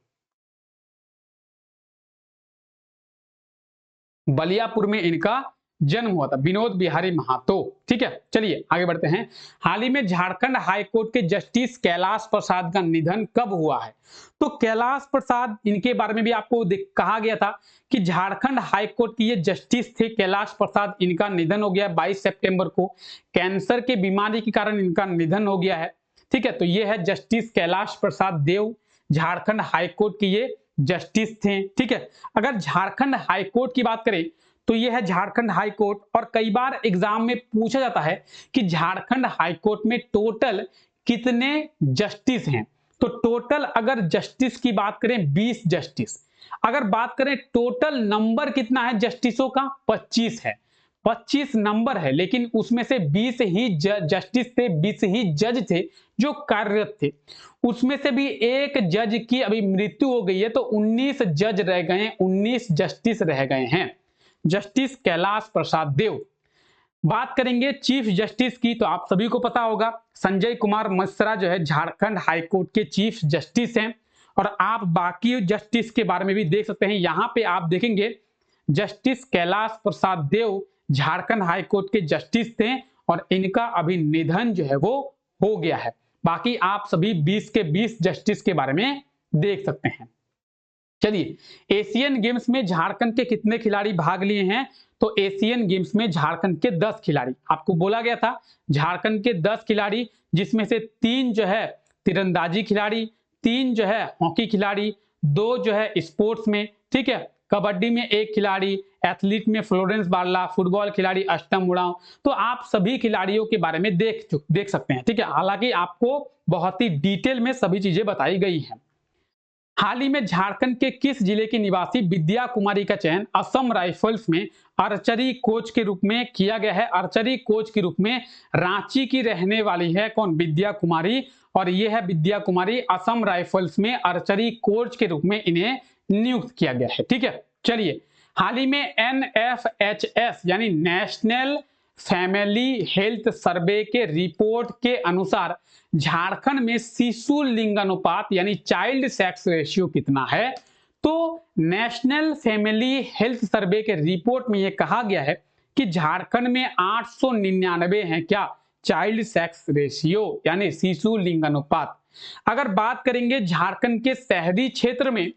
में इनका जन्म हुआ था, विनोद बिहारी महतो। ठीक है। चलिए आगे बढ़ते हैं। हाल ही में झारखंड हाईकोर्ट के जस्टिस कैलाश प्रसाद का निधन कब हुआ है? तो कैलाश प्रसाद, इनके बारे में भी आपको कहा गया था कि झारखंड हाईकोर्ट की ये जस्टिस थे कैलाश प्रसाद, इनका निधन हो गया 22 सितंबर को। कैंसर के बीमारी के कारण इनका निधन हो गया है। ठीक है। तो ये है जस्टिस कैलाश प्रसाद देव, झारखंड हाईकोर्ट की ये जस्टिस थे। ठीक है। अगर झारखंड हाईकोर्ट की बात करें तो यह है झारखंड हाईकोर्ट। और कई बार एग्जाम में पूछा जाता है कि झारखंड हाईकोर्ट में टोटल कितने जस्टिस हैं? तो टोटल अगर जस्टिस की बात करें 20 जस्टिस। अगर बात करें टोटल नंबर कितना है जस्टिसों का? 25 है। 25 नंबर है, लेकिन उसमें से 20 ही जस्टिस थे, 20 ही जज थे जो कार्यरत थे। उसमें से भी एक जज की अभी मृत्यु हो गई है, तो 19 जज रह गए हैं, 19 जस्टिस रह गए हैं। जस्टिस कैलाश प्रसाद देव। बात करेंगे चीफ जस्टिस की, तो आप सभी को पता होगा संजय कुमार मिश्रा जो है झारखंड हाईकोर्ट के चीफ जस्टिस हैं। और आप बाकी जस्टिस के बारे में भी देख सकते हैं। यहां पे आप देखेंगे जस्टिस कैलाश प्रसाद देव झारखंड हाईकोर्ट के जस्टिस थे और इनका अभी निधन जो है वो हो गया है। बाकी आप सभी 20 के 20 जस्टिस के बारे में देख सकते हैं। चलिए, एशियन गेम्स में झारखंड के कितने खिलाड़ी भाग लिए हैं? तो एशियन गेम्स में झारखंड के 10 खिलाड़ी, आपको बोला गया था झारखंड के 10 खिलाड़ी, जिसमें से 3 जो है तीरंदाजी खिलाड़ी, 3 जो है हॉकी खिलाड़ी, 2 जो है स्पोर्ट्स में। ठीक है। कबड्डी में 1 खिलाड़ी, एथलीट में फ्लोरेंस बारला, फुटबॉल खिलाड़ी अष्टम उड़ाव। तो आप सभी खिलाड़ियों के बारे में देख सकते हैं। ठीक है। हालांकि आपको बहुत ही डिटेल में सभी चीजें बताई गई हैं। हाल ही में झारखंड के किस जिले की निवासी विद्या कुमारी का चयन असम राइफल्स में आर्चरी कोच के रूप में किया गया है? आर्चरी कोच के रूप में रांची की रहने वाली है कौन? विद्या कुमारी। और यह है विद्या कुमारी, असम राइफल्स में आर्चरी कोच के रूप में इन्हें नियुक्त किया गया है। ठीक है। चलिए, हाल ही में NFHS यानी नेशनल फैमिली हेल्थ सर्वे के रिपोर्ट के अनुसार झारखंड में शिशु लिंगानुपात यानी चाइल्ड सेक्स रेशियो कितना है? तो नेशनल फैमिली हेल्थ सर्वे के रिपोर्ट में यह कहा गया है कि झारखंड में 899 है क्या? चाइल्ड सेक्स रेशियो यानी शिशु लिंगानुपात। अगर बात करेंगे झारखंड के शहरी क्षेत्र में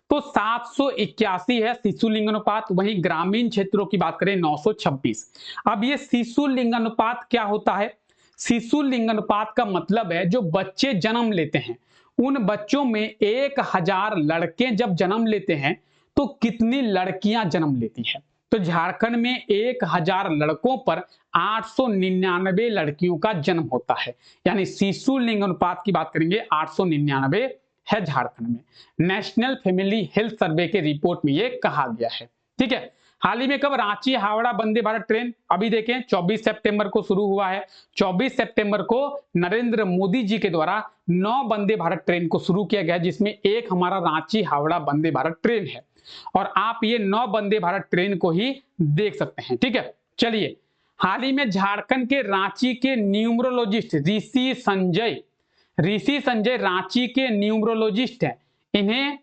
तो 781 है शिशु लिंगानुपात, वहीं ग्रामीण क्षेत्रों की बात करें 926। अब ये शिशु लिंगानुपात क्या होता है? शिशु लिंगानुपात का मतलब है जो बच्चे जन्म लेते हैं, उन बच्चों में 1000 लड़के जब जन्म लेते हैं तो कितनी लड़कियां जन्म लेती है? तो झारखंड में 1000 लड़कों पर 899 लड़कियों का जन्म होता है, यानी शिशु लिंगानुपात की बात करेंगे 899 है झारखंड में। नेशनल फैमिली हेल्थ सर्वे के रिपोर्ट में यह कहा गया है। ठीक है। हाल ही में कब रांची हावड़ा वंदे भारत ट्रेन, अभी देखें 24 सितंबर को शुरू हुआ है। 24 सितंबर को नरेंद्र मोदी जी के द्वारा 9 वंदे भारत ट्रेन को शुरू किया गया, जिसमें एक हमारा रांची हावड़ा वंदे भारत ट्रेन है। और आप ये 9 वंदे भारत ट्रेन को ही देख सकते हैं। ठीक है। चलिए, हाल ही में झारखंड के रांची के न्यूमरोलॉजिस्ट ऋषि संजय रांची के न्यूमरोलॉजिस्ट हैं। इन्हें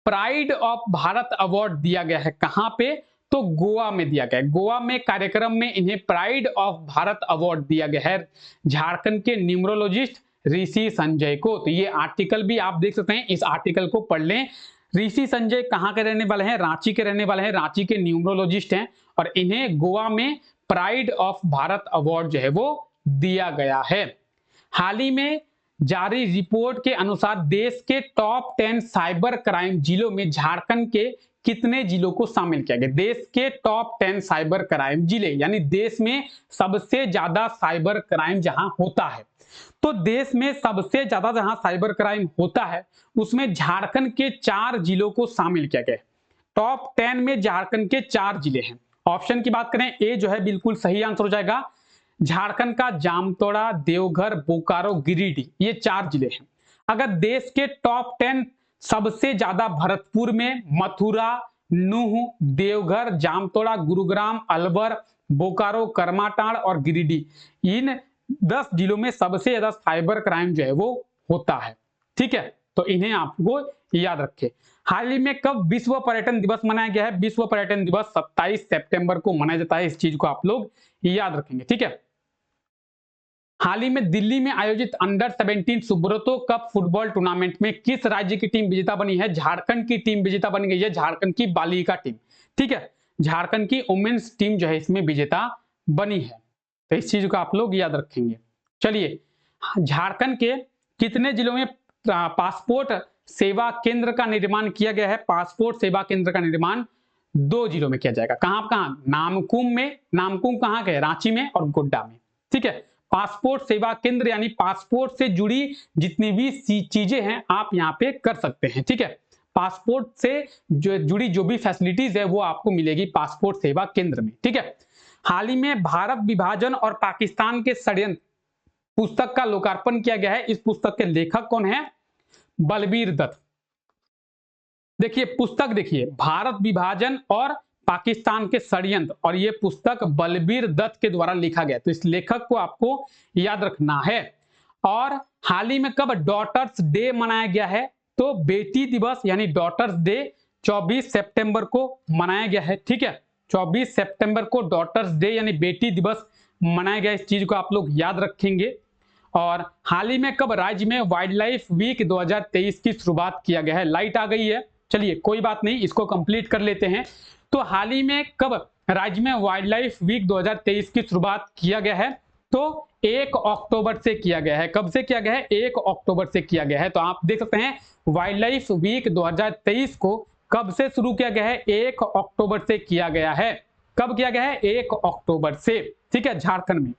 प्राइड ऑफ भारत अवार्ड दिया गया है। कहां पे? तो गोवा में दिया गया है। गोवा में कार्यक्रम में इन्हें प्राइड ऑफ भारत अवार्ड दिया गया है झारखंड के न्यूमरोलॉजिस्ट ऋषि संजय को। तो ये आर्टिकल भी आप देख सकते हैं, इस आर्टिकल को पढ़ लें। ऋषि संजय कहां के रहने वाले हैं? रांची के रहने वाले हैं, रांची के न्यूमरोलॉजिस्ट हैं और इन्हें गोवा में प्राइड ऑफ भारत अवार्ड जो है वो दिया गया है। हाल ही में जारी रिपोर्ट के अनुसार देश के टॉप 10 साइबर क्राइम जिलों में झारखंड के कितने जिलों को शामिल किया गया? देश के टॉप 10 साइबर क्राइम जिले, यानी देश में सबसे ज्यादा साइबर क्राइम जहां होता है, तो देश में सबसे ज्यादा जहां साइबर क्राइम होता है उसमें झारखंड के 4 जिलों को शामिल किया गया। टॉप 10 में झारखंड के 4 जिले हैं। ऑप्शन की बात करें, ए जो है बिल्कुल सही आंसर हो जाएगा। झारखंड का जामताड़ा, देवघर, बोकारो, गिरिडीह, ये 4 जिले हैं। अगर देश के टॉप 10 सबसे ज्यादा भरतपुर में मथुरा, नूह, देवघर, जामताड़ा, गुरुग्राम, अलवर, बोकारो, करमाटांड़ और गिरिडीह, इन 10 जिलों में सबसे ज्यादा साइबर क्राइम जो है वो होता है। ठीक है, तो इन्हें आपको याद रखें। हाल ही में कब विश्व पर्यटन दिवस मनाया गया है? विश्व पर्यटन दिवस 27 सितंबर को मनाया जाता है। इस चीज को आप लोग याद रखेंगे। ठीक है, हाल ही में दिल्ली में आयोजित under 17 Subroto cup football tournament में किस राज्य की टीम विजेता बनी है? झारखंड की टीम विजेता बन गई है, झारखंड की बालिका टीम। ठीक है, झारखंड की वुमेन्स टीम जो है इसमें विजेता बनी है। तो इस चीज को आप लोग याद रखेंगे। चलिए, झारखंड के कितने जिलों में पासपोर्ट सेवा केंद्र का निर्माण किया गया है? पासपोर्ट सेवा केंद्र का निर्माण 2 जिलों में किया जाएगा। कहां कहां? नामकुम में, नामकुम कहां के? रांची में और गोड्डा में। ठीक है, पासपोर्ट सेवा केंद्र यानी पासपोर्ट से जुड़ी जितनी भी चीजें हैं आप यहाँ पे कर सकते हैं। ठीक है, पासपोर्ट से जुड़ी जो भी फैसिलिटीज है वो आपको मिलेगी पासपोर्ट सेवा केंद्र में। ठीक है, हाल ही में भारत विभाजन और पाकिस्तान के षड्यंत्र पुस्तक का लोकार्पण किया गया है। इस पुस्तक के लेखक कौन है? बलबीर दत्त। देखिए पुस्तक, देखिए भारत विभाजन और पाकिस्तान के षड्यंत्र, और ये पुस्तक बलबीर दत्त के द्वारा लिखा गया। तो इस लेखक को आपको याद रखना है। और हाल ही में कब डॉटर्स डे मनाया गया है? तो बेटी दिवस यानी डॉटर्स डे 24 सितंबर को मनाया गया है। ठीक है, 24 सितंबर को डॉटर्स डे यानी बेटी दिवस मनाया गया। इस चीज को आप लोग याद रखेंगे। और हाल ही में कब राज्य में वाइल्ड लाइफ वीक 2023 की शुरुआत किया गया है? लाइट आ गई है, चलिए कोई बात नहीं, इसको कंप्लीट कर लेते हैं। तो हाल ही में कब राज्य में वाइल्ड लाइफ वीक 2023 की शुरुआत किया गया है? तो 1 अक्टूबर से किया गया है। कब से किया गया है? 1 अक्टूबर से किया गया है। तो आप देख सकते हैं वाइल्ड लाइफ वीक 2023 को कब से शुरू किया गया है? 1 अक्टूबर से किया गया है। कब किया गया है? 1 अक्टूबर से। ठीक है, झारखंड में।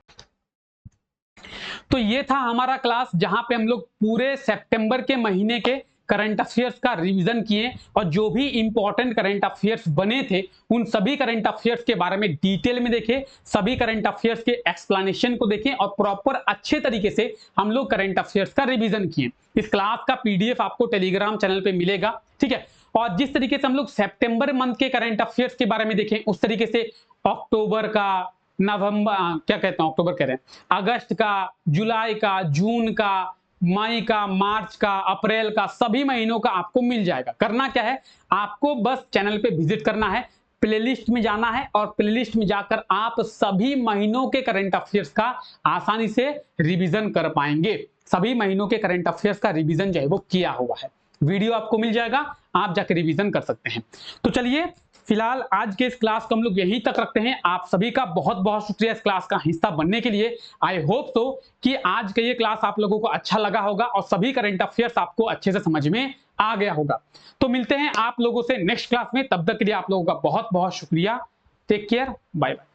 तो ये था हमारा क्लास जहां पे हम लोग पूरे सितंबर के महीने के करंट अफेयर्स का रिवीजन किए और जो भी इंपॉर्टेंट करंट अफेयर्स बने थे उन सभी करंट अफेयर्स के बारे में डिटेल में देखें, सभी करंट अफेयर्स के एक्सप्लेनेशन को देखें और प्रॉपर अच्छे तरीके से हम लोग करंट अफेयर्स का रिवीजन किए। इस क्लास का पीडीएफ आपको टेलीग्राम चैनल पे मिलेगा। ठीक है, और जिस तरीके से हम लोग सितंबर मंथ के करंट अफेयर्स के बारे में देखें उस तरीके से अक्टूबर का, नवंबर, क्या कहता हूं, अक्टूबर कह रहे हैं, अगस्त का, जुलाई का, जून का, मई का, मार्च का, अप्रैल का, सभी महीनों का आपको मिल जाएगा। करना क्या है, आपको बस चैनल पे विजिट करना है, प्लेलिस्ट में जाना है और प्लेलिस्ट में जाकर आप सभी महीनों के करंट अफेयर्स का आसानी से रिवीजन कर पाएंगे। सभी महीनों के करंट अफेयर्स का रिवीजन जो है वो किया हुआ है, वीडियो आपको मिल जाएगा, आप जाकर रिवीजन कर सकते हैं। तो चलिए फिलहाल आज के इस क्लास को हम लोग यहीं तक रखते हैं। आप सभी का बहुत बहुत शुक्रिया इस क्लास का हिस्सा बनने के लिए। आई होप तो कि आज का ये क्लास आप लोगों को अच्छा लगा होगा और सभी करंट अफेयर्स आपको अच्छे से समझ में आ गया होगा। तो मिलते हैं आप लोगों से नेक्स्ट क्लास में, तब तक के लिए आप लोगों का बहुत बहुत शुक्रिया। Take care, bye bye.